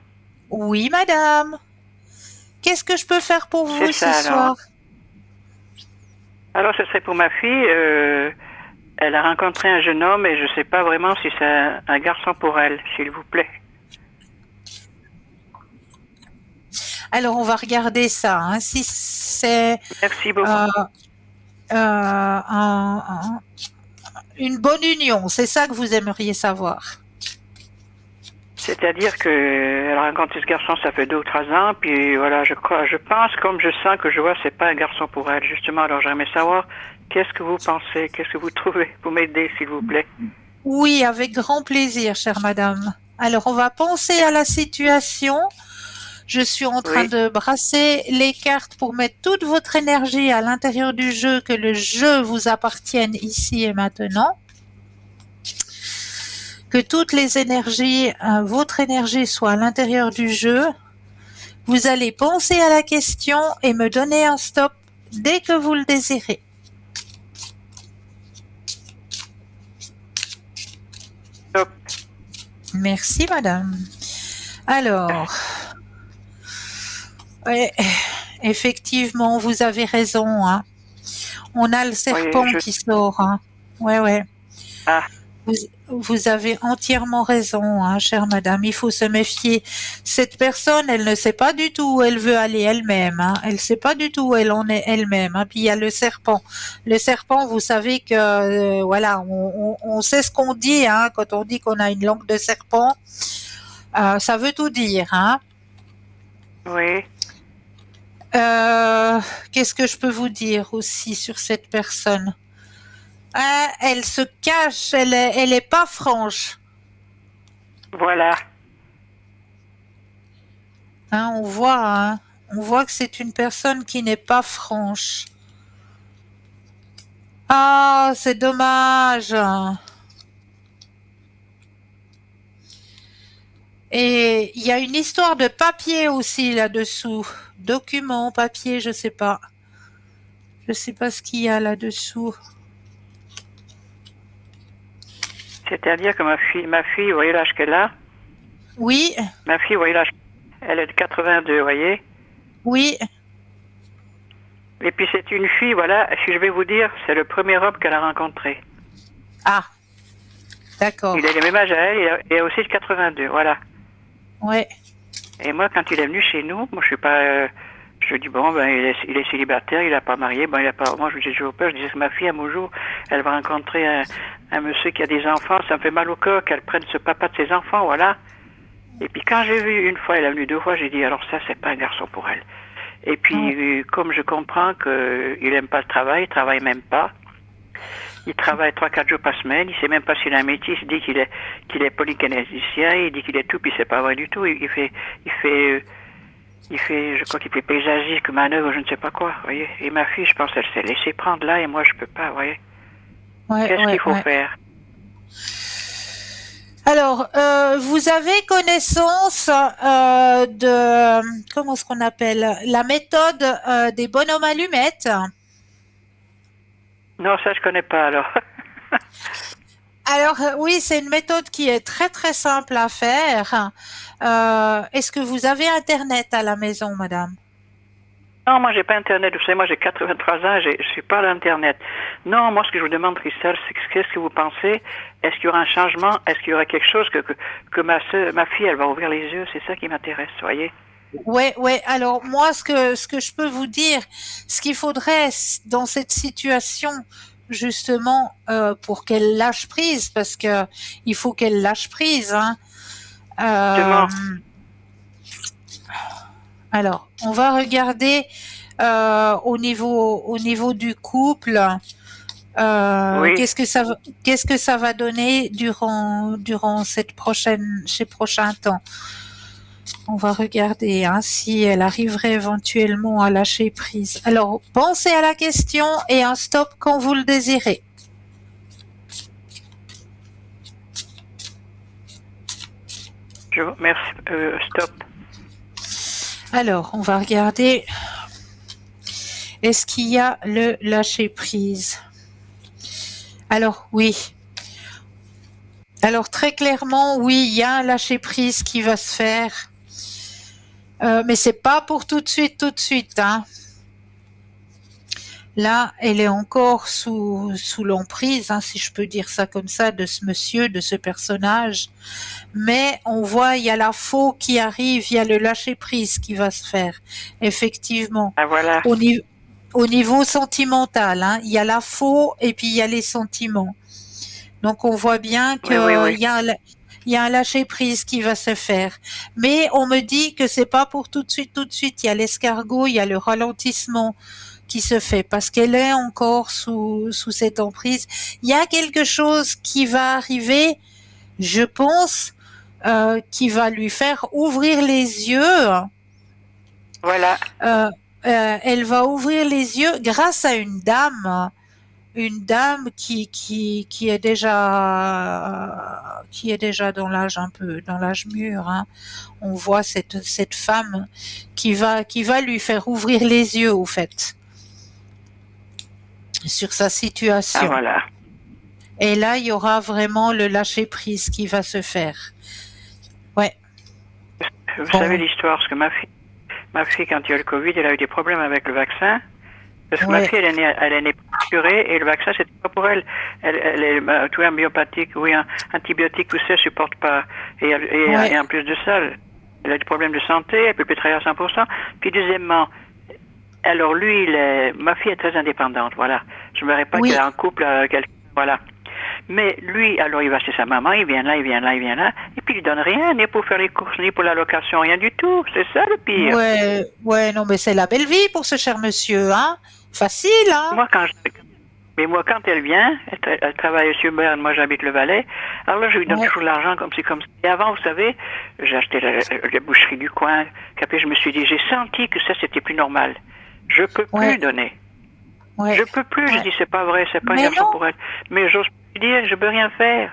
Oui, madame. Qu'est-ce que je peux faire pour vous C'est ça, ce soir? Alors, ce serait pour ma fille. Elle a rencontré un jeune homme et je ne sais pas vraiment si c'est un garçon pour elle, s'il vous plaît. Alors, on va regarder ça. Hein. Si c'est Merci beaucoup. une bonne union, c'est ça que vous aimeriez savoir. C'est-à-dire qu'elle a rencontré ce garçon, ça fait 2 ou 3 ans, puis voilà, je pense, comme je sens que je vois, c'est pas un garçon pour elle, justement. Alors, j'aimerais savoir, qu'est-ce que vous pensez, qu'est-ce que vous trouvez pour m'aider, s'il vous plaît? Oui, avec grand plaisir, chère madame. Alors, on va penser à la situation. Je suis en train de brasser les cartes pour mettre toute votre énergie à l'intérieur du jeu, que le jeu vous appartienne ici et maintenant. Que toutes les énergies, votre énergie soit à l'intérieur du jeu. Vous allez penser à la question et me donner un stop dès que vous le désirez. Stop. Merci, madame. Alors, ouais, effectivement, vous avez raison. Hein. On a le serpent qui sort. Hein. Ouais. Ah. Vous avez entièrement raison, hein, chère madame. Il faut se méfier. Cette personne, elle ne sait pas du tout où elle veut aller elle-même. Hein. Elle ne sait pas du tout où elle en est elle-même. Hein. Puis il y a le serpent. Le serpent, vous savez que voilà, on sait ce qu'on dit hein, quand on dit qu'on a une langue de serpent. Ça veut tout dire. Hein. Oui. Qu'est-ce que je peux vous dire aussi sur cette personne? Elle se cache, elle est pas franche. Voilà. Hein, on voit que c'est une personne qui n'est pas franche. Ah, c'est dommage. Et il y a une histoire de papier aussi là-dessous. Document, papier, je sais pas. Je sais pas ce qu'il y a là-dessous. C'est-à-dire que ma fille, vous voyez l'âge qu'elle a? Oui. Ma fille, vous voyez l'âge, elle est de 82, vous voyez? Oui. Et puis c'est une fille, voilà, si je vais vous dire, c'est le premier homme qu'elle a rencontré. Ah, d'accord. Il a le même âge à elle, il a aussi de 82, voilà. Ouais. Et moi, quand il est venu chez nous, moi je suis pas... je dis, bon, ben il est célibataire, il n'a pas marié, ben il a pas... Moi je disais toujours peur, je disais que ma fille, à mon jour, elle va rencontrer un monsieur qui a des enfants, ça me fait mal au cœur qu'elle prenne ce papa de ses enfants, voilà. Et puis quand j'ai vu une fois, elle est venue 2 fois, j'ai dit, alors ça, c'est pas un garçon pour elle. Et puis, comme je comprends qu'il aime pas le travail, il travaille même pas. Il travaille 3-4 jours par semaine, il sait même pas s'il a un métier, il dit qu'il est polykinésicien, il dit qu'il est tout, puis c'est pas vrai du tout. Il fait, je crois qu'il fait paysagiste, manœuvre, je ne sais pas quoi, vous voyez. Et ma fille, je pense, elle s'est laissée prendre là, et moi, je peux pas, vous voyez. Qu'est-ce qu'il faut faire? Alors, vous avez connaissance de, comment est-ce qu'on appelle, la méthode des bonhommes allumettes? Non, ça je connais pas alors. Alors oui, c'est une méthode qui est très très simple à faire. Est-ce que vous avez Internet à la maison, madame? Non, moi j'ai pas Internet. Vous savez, moi j'ai 83 ans, je suis pas à l'Internet. Non, moi ce que je vous demande, Christelle, c'est qu'est-ce que vous pensez? Est-ce qu'il y aura un changement? Est-ce qu'il y aura quelque chose que ma fille, elle va ouvrir les yeux? C'est ça qui m'intéresse, voyez? Ouais. Alors moi, ce que je peux vous dire, ce qu'il faudrait dans cette situation, justement, pour qu'elle lâche prise, parce que il faut qu'elle lâche prise. Hein. Justement. Alors, on va regarder au niveau du couple. Oui. Qu'est-ce que ça va donner durant ces prochains temps. On va regarder si elle arriverait éventuellement à lâcher prise. Alors, pensez à la question et un stop quand vous le désirez. Merci. Stop. Alors, on va regarder. Est-ce qu'il y a le lâcher prise? Alors, oui. Alors, très clairement, oui, il y a un lâcher prise qui va se faire. Mais c'est pas pour tout de suite, hein. Là, elle est encore sous l'emprise, hein, si je peux dire ça comme ça, de ce monsieur, de ce personnage. Mais on voit, il y a la faux qui arrive, il y a le lâcher prise qui va se faire, effectivement. Ah voilà. Au niveau sentimental, hein, il y a la faux et puis il y a les sentiments. Donc on voit bien qu'il Oui. y a un lâcher prise qui va se faire. Mais on me dit que c'est pas pour tout de suite. Il y a l'escargot, il y a le ralentissement qui se fait parce qu'elle est encore sous cette emprise. Il y a quelque chose qui va arriver, je pense, qui va lui faire ouvrir les yeux. Voilà. Elle va ouvrir les yeux grâce à une dame qui est déjà dans l'âge dans l'âge mûr. Hein. On voit cette femme qui va lui faire ouvrir les yeux au fait sur sa situation. Ah voilà. Et là, il y aura vraiment le lâcher prise qui va se faire. Ouais. Vous savez l'histoire, parce que ma fille, quand il y a eu le Covid, elle a eu des problèmes avec le vaccin. Parce que ma fille, elle est née curée et le vaccin, c'était pas pour elle. Elle est tout homéopathique, antibiotique, tout ça, elle supporte pas. Et en plus de ça, elle a des problèmes de santé, elle peut plus travailler à 100%. Puis deuxièmement, alors lui, ma fille est très indépendante, voilà. Je ne verrais pas qu'elle est en couple avec quelqu'un, voilà. Mais lui, alors il va chez sa maman, il vient là, et puis il donne rien, ni pour faire les courses, ni pour la location, rien du tout. C'est ça le pire. Ouais, non, mais c'est la belle vie pour ce cher monsieur, hein. Facile, hein. Moi, quand elle vient, elle travaille sur Berne, moi j'habite le Valais, alors là je lui donne toujours l'argent comme ça. Et avant, vous savez, j'ai acheté la boucherie du coin, après je me suis dit, j'ai senti que ça c'était plus normal. Je peux plus donner. Je peux plus, je dis c'est pas vrai, c'est pas un garçon pour elle. Mais j'ose plus dire, je peux rien faire.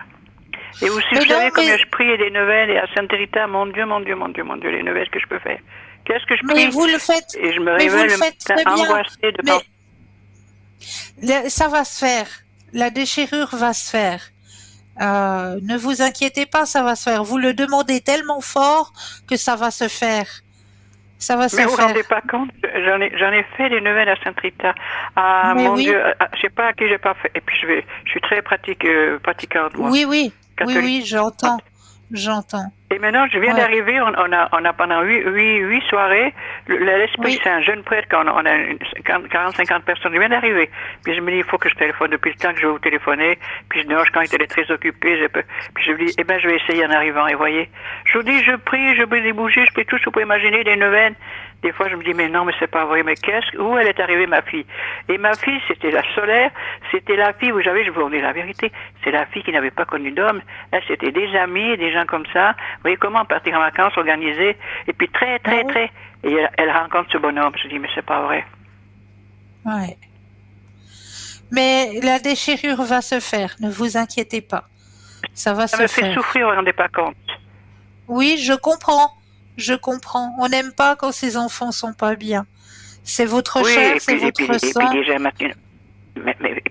Et aussi, vous savez combien je prie des nouvelles et à Sainte Rita, mon Dieu, les nouvelles que je peux faire. Qu'est-ce que je prie? Mais vous le faites. Et je me réveille le matin angoissée de penser. Ça va se faire. La déchirure va se faire. Ne vous inquiétez pas, ça va se faire. Vous le demandez tellement fort que ça va se faire. Ça va se faire. Mais vous vous rendez pas compte, j'en ai fait des nouvelles à Sainte-Rita. Ah, mon Dieu, je sais pas à qui j'ai pas fait. Et puis je suis très pratiquante, moi. Oui, j'entends. Et maintenant, je viens d'arriver, on a pendant 8 soirées, l'Esprit Saint, jeune prêtre, on a 40-50 personnes, je viens d'arriver. Puis je me dis, il faut que je téléphone depuis le temps que je vais vous téléphoner. Puis je dis, non, quand il était très occupé, puis je me dis, je vais essayer en arrivant, et voyez. Je vous dis, je prie des bougies, je prie tout, je peux imaginer des neuvaines. Des fois, je me dis, mais non, mais c'est pas vrai, mais où elle est arrivée, ma fille? Et ma fille, c'était la solaire, c'était la fille, vous savez, je vous dis la vérité, c'est la fille qui n'avait pas connu d'homme. Elle, c'était des amis, des gens comme ça. Vous voyez comment partir en vacances, organiser, et puis très, et elle rencontre ce bonhomme. Je dis, mais c'est pas vrai. Ouais. Mais la déchirure va se faire, ne vous inquiétez pas. Ça va se faire. Ça me fait souffrir, vous ne vous rendez pas compte. Oui, je comprends. On n'aime pas quand ses enfants sont pas bien. C'est votre chair, c'est votre sang. Et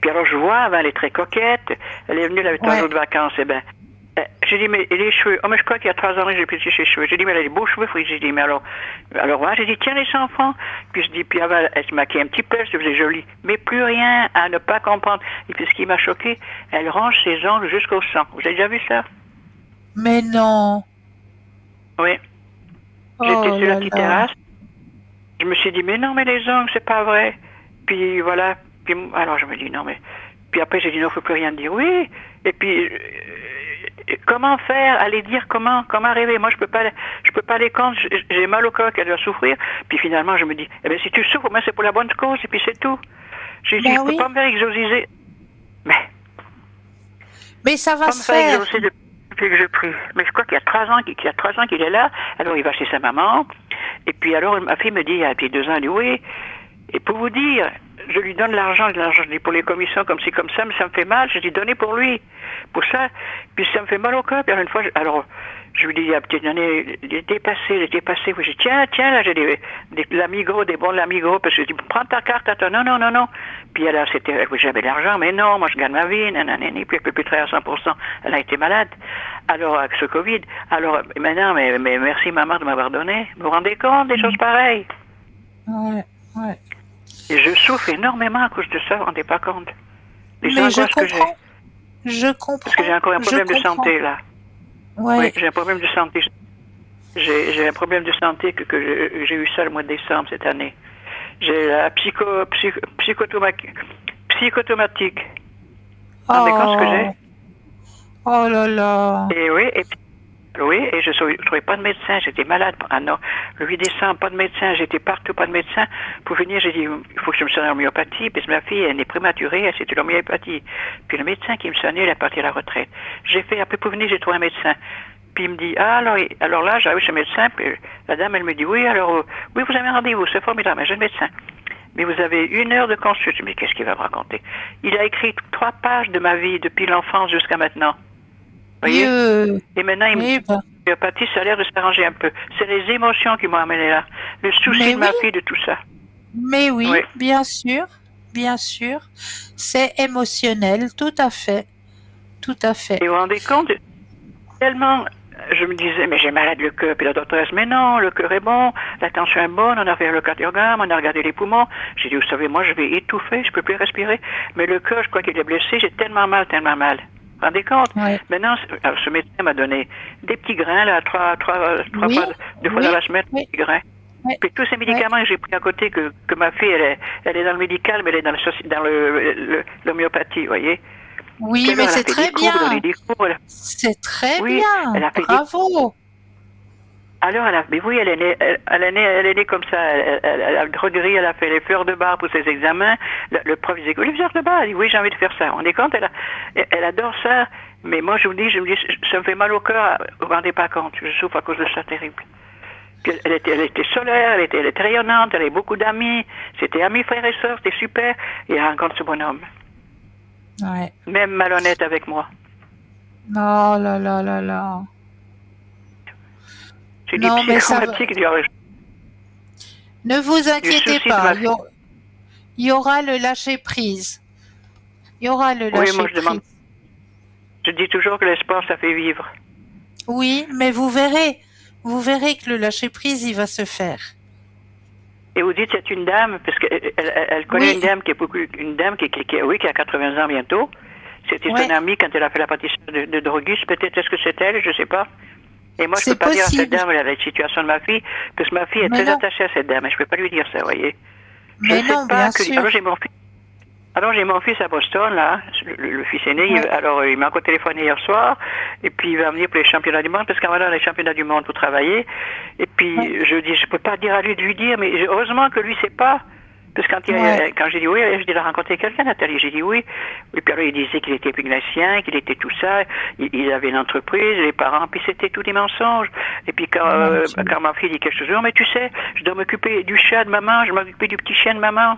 puis alors je vois, elle est très coquette. Elle est venue là 3 jours de vacances. J'ai dit, mais les cheveux. Oh, mais je crois qu'il y a 3 ans, j'ai pris ses cheveux. J'ai dit, mais elle a des beaux cheveux. J'ai dit, mais alors voilà, j'ai dit, tiens les enfants. Puis je dis, puis elle se maquille un petit peu, elle se faisait jolie. Mais plus rien à ne pas comprendre. Et puis ce qui m'a choqué, elle range ses ongles jusqu'au sang. Vous avez déjà vu ça? Mais non. Oui. J'étais Oh sur la là petite là. terrasse. Je me suis dit, mais non, mais les ongles, c'est pas vrai. Puis voilà. Puis, alors je me dis, non, mais. Puis après, j'ai dit, non, il ne faut plus rien dire. Oui. Et puis, comment faire? Aller dire comment arriver? Moi, je peux pas les compter. J'ai mal au cœur qu'elle doit souffrir. Puis finalement, je me dis, eh bien, si tu souffres, moi, c'est pour la bonne cause. Et puis c'est tout. J'ai dit, Ben je peux oui, pas me faire exorciser. mais ça va Pas me se faire faire. exaucer depuis que je prie. Mais je crois qu'il y a 3 ans qu'il est là. Alors il va chez sa maman. Et puis alors ma fille me dit, il y a 2 ans, elle dit oui. Et pour vous dire, je lui donne l'argent, je dis pour les commissions comme ci, comme ça, mais ça me fait mal. Je dis donnez pour lui. Pour ça. Puis ça me fait mal au cœur. Puis alors une fois, je lui dis, il y a peut-être une année, l'été passé. Oui, je dis, tiens, là, j'ai des Lamigros, des bons Lamigros, parce que je dis, prends ta carte, attends, non. Puis alors, j'avais de l'argent, mais non, moi, je gagne ma vie, nanani, puis elle peut plus travailler à 100%. Elle a été malade. Alors, avec ce Covid, alors, maintenant, mais merci, maman, de m'avoir donné. Vous vous rendez compte des choses pareilles? Ouais, ouais. Et je souffre énormément à cause de ça, vous vous rendez pas compte? Les Mais je angoisses que j'ai. comprends. Je Parce que j'ai comprends. encore un Je problème de comprends. santé, là. Ouais. Oui, j'ai un problème de santé. J'ai un problème de santé que j'ai eu ça le mois de décembre cette année. J'ai la psychotomatique. Vous vous rendez compte ce que j'ai? Oh là là. Et oui, et je ne trouvais pas de médecin, j'étais malade. Ah non, le 8 décembre, pas de médecin, j'étais partout, pas de médecin. Pour venir, j'ai dit, il faut que je me soigne en homéopathie, parce que ma fille, elle est prématurée, elle c'était l'homéopathie. Puis le médecin qui me soignait, il est parti à la retraite. J'ai fait, après pour venir, j'ai trouvé un médecin. Puis il me dit, alors là, j'arrive chez le médecin, puis la dame, elle me dit, oui, oui, vous avez un rendez-vous, c'est formidable, mais j'ai le médecin. Mais vous avez 1 heure de consulte. Je me dis, qu'est-ce qu'il va me raconter? Il a écrit 3 pages de ma vie depuis l'enfance jusqu'à maintenant. Vous voyez? Et maintenant, il me dit, l'homéopathie, ça a l'air de s'arranger un peu. C'est les émotions qui m'ont amené là. Le souci de ma fille, de tout ça. Mais oui, bien sûr. C'est émotionnel, tout à fait. Et vous vous rendez compte? Tellement, je me disais, mais j'ai malade le cœur. Puis la doctoresse, mais non, le cœur est bon, la tension est bonne, on a fait le cardiogramme, on a regardé les poumons. J'ai dit, vous savez, moi, je vais étouffer, je peux plus respirer. Mais le cœur, je crois qu'il est blessé, j'ai tellement mal. Vous vous rendez compte? Maintenant, ce médecin m'a donné des petits grains, là, 2 fois dans la semaine, des petits grains. Puis tous ces médicaments que j'ai pris à côté, que ma fille, elle est dans le médical, mais elle est dans l'homéopathie, vous voyez? Oui, mais c'est très bien. C'est très bien. Bravo. Alors, elle est née comme ça. Elle a gris, elle a fait les fleurs de bar pour ses examens. Le prof disait, les fleurs de bar. Elle dit, oui, j'ai envie de faire ça. On est compte, elle adore ça. Mais moi, je me dis, ça me fait mal au cœur. Vous vous rendez pas compte. Je souffre à cause de ça terrible. Puis elle était solaire, elle était rayonnante, elle avait beaucoup d'amis. C'était amis, frères et sœurs, c'était super. Et elle rencontre ce bonhomme. Ouais. Même malhonnête avec moi. Oh là là là là. J'ai dit psychomatique. Ne vous inquiétez pas. Il y aura le lâcher prise. Oui, moi je dis toujours que l'espoir, ça fait vivre. Oui, mais vous verrez que le lâcher prise, il va se faire. Et vous dites c'est une dame, parce qu'elle connaît une dame qui a 80 ans bientôt. C'était son amie quand elle a fait la pâtisserie de droguiste. Peut-être est-ce que c'est elle, je ne sais pas. Et moi, je ne peux pas dire à cette dame la situation de ma fille, parce que ma fille est très attachée à cette dame, et je ne peux pas lui dire ça, vous voyez. Mais non, bien sûr. Alors j'ai mon fils à Boston, là, le fils aîné, il m'a encore téléphoné hier soir, et puis il va venir pour les championnats du monde, parce qu'en a les championnats du monde pour travailler, et puis je dis, je peux pas dire à lui de lui dire, mais heureusement que lui sait pas, parce que quand j'ai dit oui, je dis, il a rencontré quelqu'un, Nathalie, j'ai dit oui, et puis alors il disait qu'il était pugnacien, qu'il était tout ça, il avait une entreprise, les parents, puis c'était tout des mensonges, et puis quand ma fille dit quelque chose, mais tu sais, je dois m'occuper du chat de maman, je m'occuper du petit chien de maman.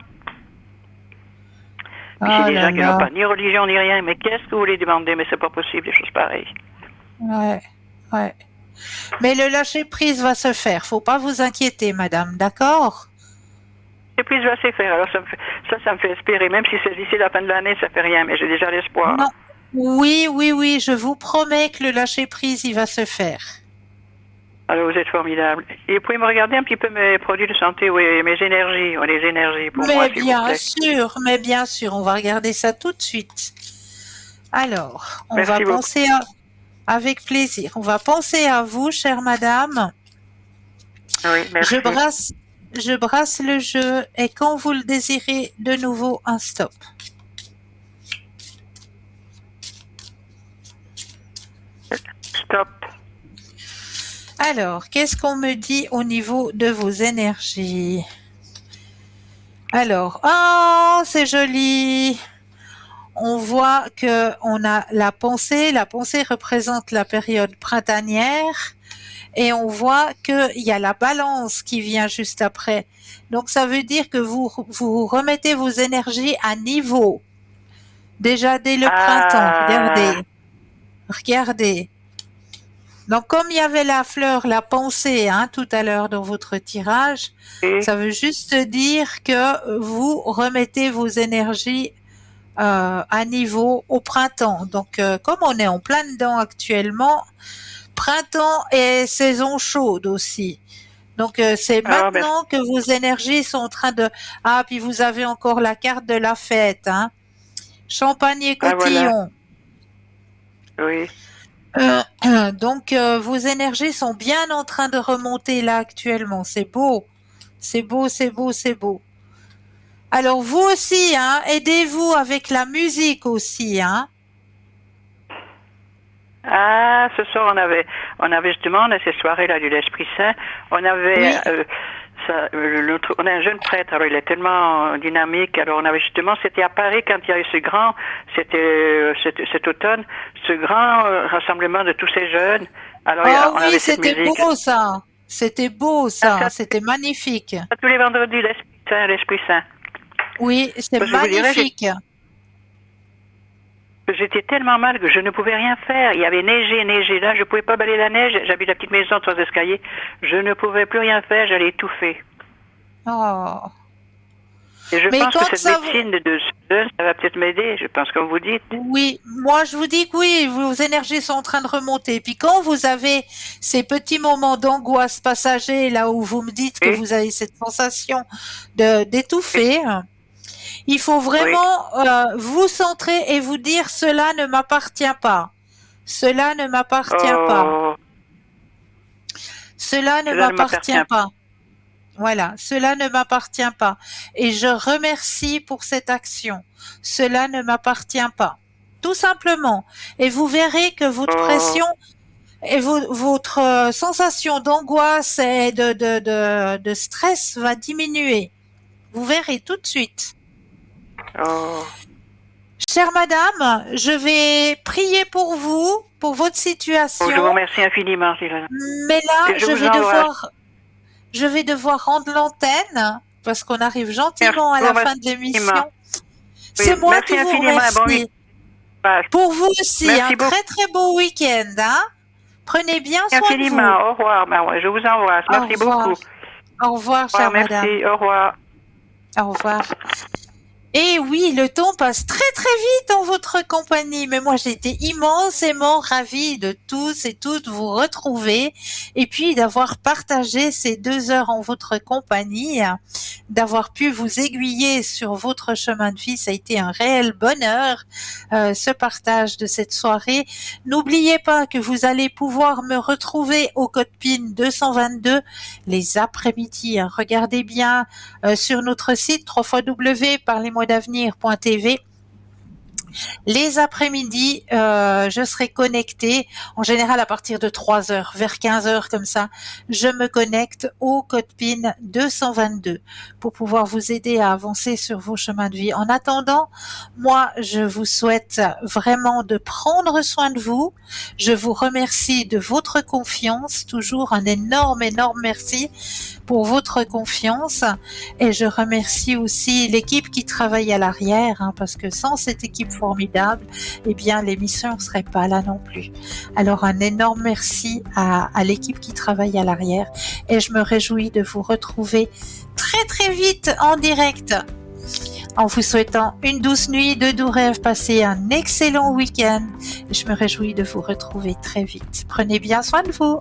C'est des gens qui n'ont pas ni religion ni rien. Mais qu'est-ce que vous voulez demander? Mais c'est pas possible, des choses pareilles. Ouais. Mais le lâcher prise va se faire. Faut pas vous inquiéter, madame, d'accord? Le lâcher prise va se faire. Alors ça me fait espérer. Même si c'est d'ici la fin de l'année, ça fait rien. Mais j'ai déjà l'espoir. Non. Oui. Je vous promets que le lâcher prise, il va se faire. Alors vous êtes formidable. Et vous pouvez me regarder un petit peu mes produits de santé, mes énergies, les énergies pour moi, s'il vous plaît. Mais bien sûr, on va regarder ça tout de suite. Alors, on va penser avec plaisir. On va penser à vous, chère madame. Oui, merci. Je brasse le jeu et quand vous le désirez, de nouveau un stop. Stop. Alors, qu'est-ce qu'on me dit au niveau de vos énergies? Alors, oh, c'est joli. On voit que on a la pensée. La pensée représente la période printanière. Et on voit qu'il y a la balance qui vient juste après. Donc, ça veut dire que vous remettez vos énergies à niveau. Déjà dès le printemps. Regardez. Donc, comme il y avait la fleur, la pensée, tout à l'heure dans votre tirage, ça veut juste dire que vous remettez vos énergies à niveau au printemps. Donc, comme on est en plein dedans actuellement, printemps et saison chaude aussi. Donc, c'est maintenant que vos énergies sont en train de... Ah, puis vous avez encore la carte de la fête, champagne et cotillon. Voilà. Oui. Donc, vos énergies sont bien en train de remonter là actuellement. C'est beau. C'est beau. Alors, vous aussi, aidez-vous avec la musique aussi, Ah, ce soir, on avait justement, cette soirée-là de l'Esprit Saint, on avait, on a un jeune prêtre, alors il est tellement dynamique, alors on avait justement, c'était à Paris quand il y a eu cet automne, ce grand rassemblement de tous ces jeunes. Alors, on avait cette musique. C'était beau ça, c'était magnifique. Tous les vendredis, l'Esprit Saint. Oui, c'est magnifique. J'étais tellement mal que je ne pouvais rien faire. Il y avait neigé là, je ne pouvais pas balayer la neige. J'habite la petite maison de 3 escaliers. Je ne pouvais plus rien faire, j'allais étouffer. Oh. Et je pense que cette médecine de ça va peut-être m'aider, je pense, comme vous dites. Oui, moi je vous dis que oui, vos énergies sont en train de remonter. Puis quand vous avez ces petits moments d'angoisse passagers, là où vous me dites que vous avez cette sensation d'étouffer, il faut vraiment vous centrer et vous dire cela ne m'appartient pas. Cela ne m'appartient pas. Cela ne m'appartient pas. Voilà, cela ne m'appartient pas. Et je remercie pour cette action. Cela ne m'appartient pas. Tout simplement. Et vous verrez que votre pression et votre sensation d'angoisse et de stress va diminuer. Vous verrez tout de suite. Chère madame, je vais prier pour vous, pour votre situation. Je vous remercie infiniment. Mais là, je vais devoir rendre l'antenne parce qu'on arrive gentiment à la fin de l'émission. C'est moi qui vous remercie. Pour vous aussi, un très très beau week-end. Prenez bien soin de vous. Au revoir, je vous embrasse. Merci beaucoup. Au revoir, chère madame. Merci, au revoir. Au revoir. Et oui, le temps passe très très vite en votre compagnie, mais moi j'étais immensément ravie de tous et toutes vous retrouver et puis d'avoir partagé ces 2 heures en votre compagnie, d'avoir pu vous aiguiller sur votre chemin de vie. Ça a été un réel bonheur, ce partage de cette soirée. N'oubliez pas que vous allez pouvoir me retrouver au code PIN 222 les après-midi. Regardez bien sur notre site www.parlez-moi-d'avenir.tv. Les après-midi, je serai connectée, en général à partir de 3 heures, vers 15 heures comme ça, je me connecte au code PIN 222 pour pouvoir vous aider à avancer sur vos chemins de vie. En attendant, moi, je vous souhaite vraiment de prendre soin de vous. Je vous remercie de votre confiance, toujours un énorme merci pour votre confiance et je remercie aussi l'équipe qui travaille à l'arrière parce que sans cette équipe formidable, eh bien l'émission ne serait pas là non plus. Alors un énorme merci à l'équipe qui travaille à l'arrière et je me réjouis de vous retrouver très très vite en direct. En vous souhaitant une douce nuit, de doux rêves, passez un excellent week-end. Je me réjouis de vous retrouver très vite. Prenez bien soin de vous.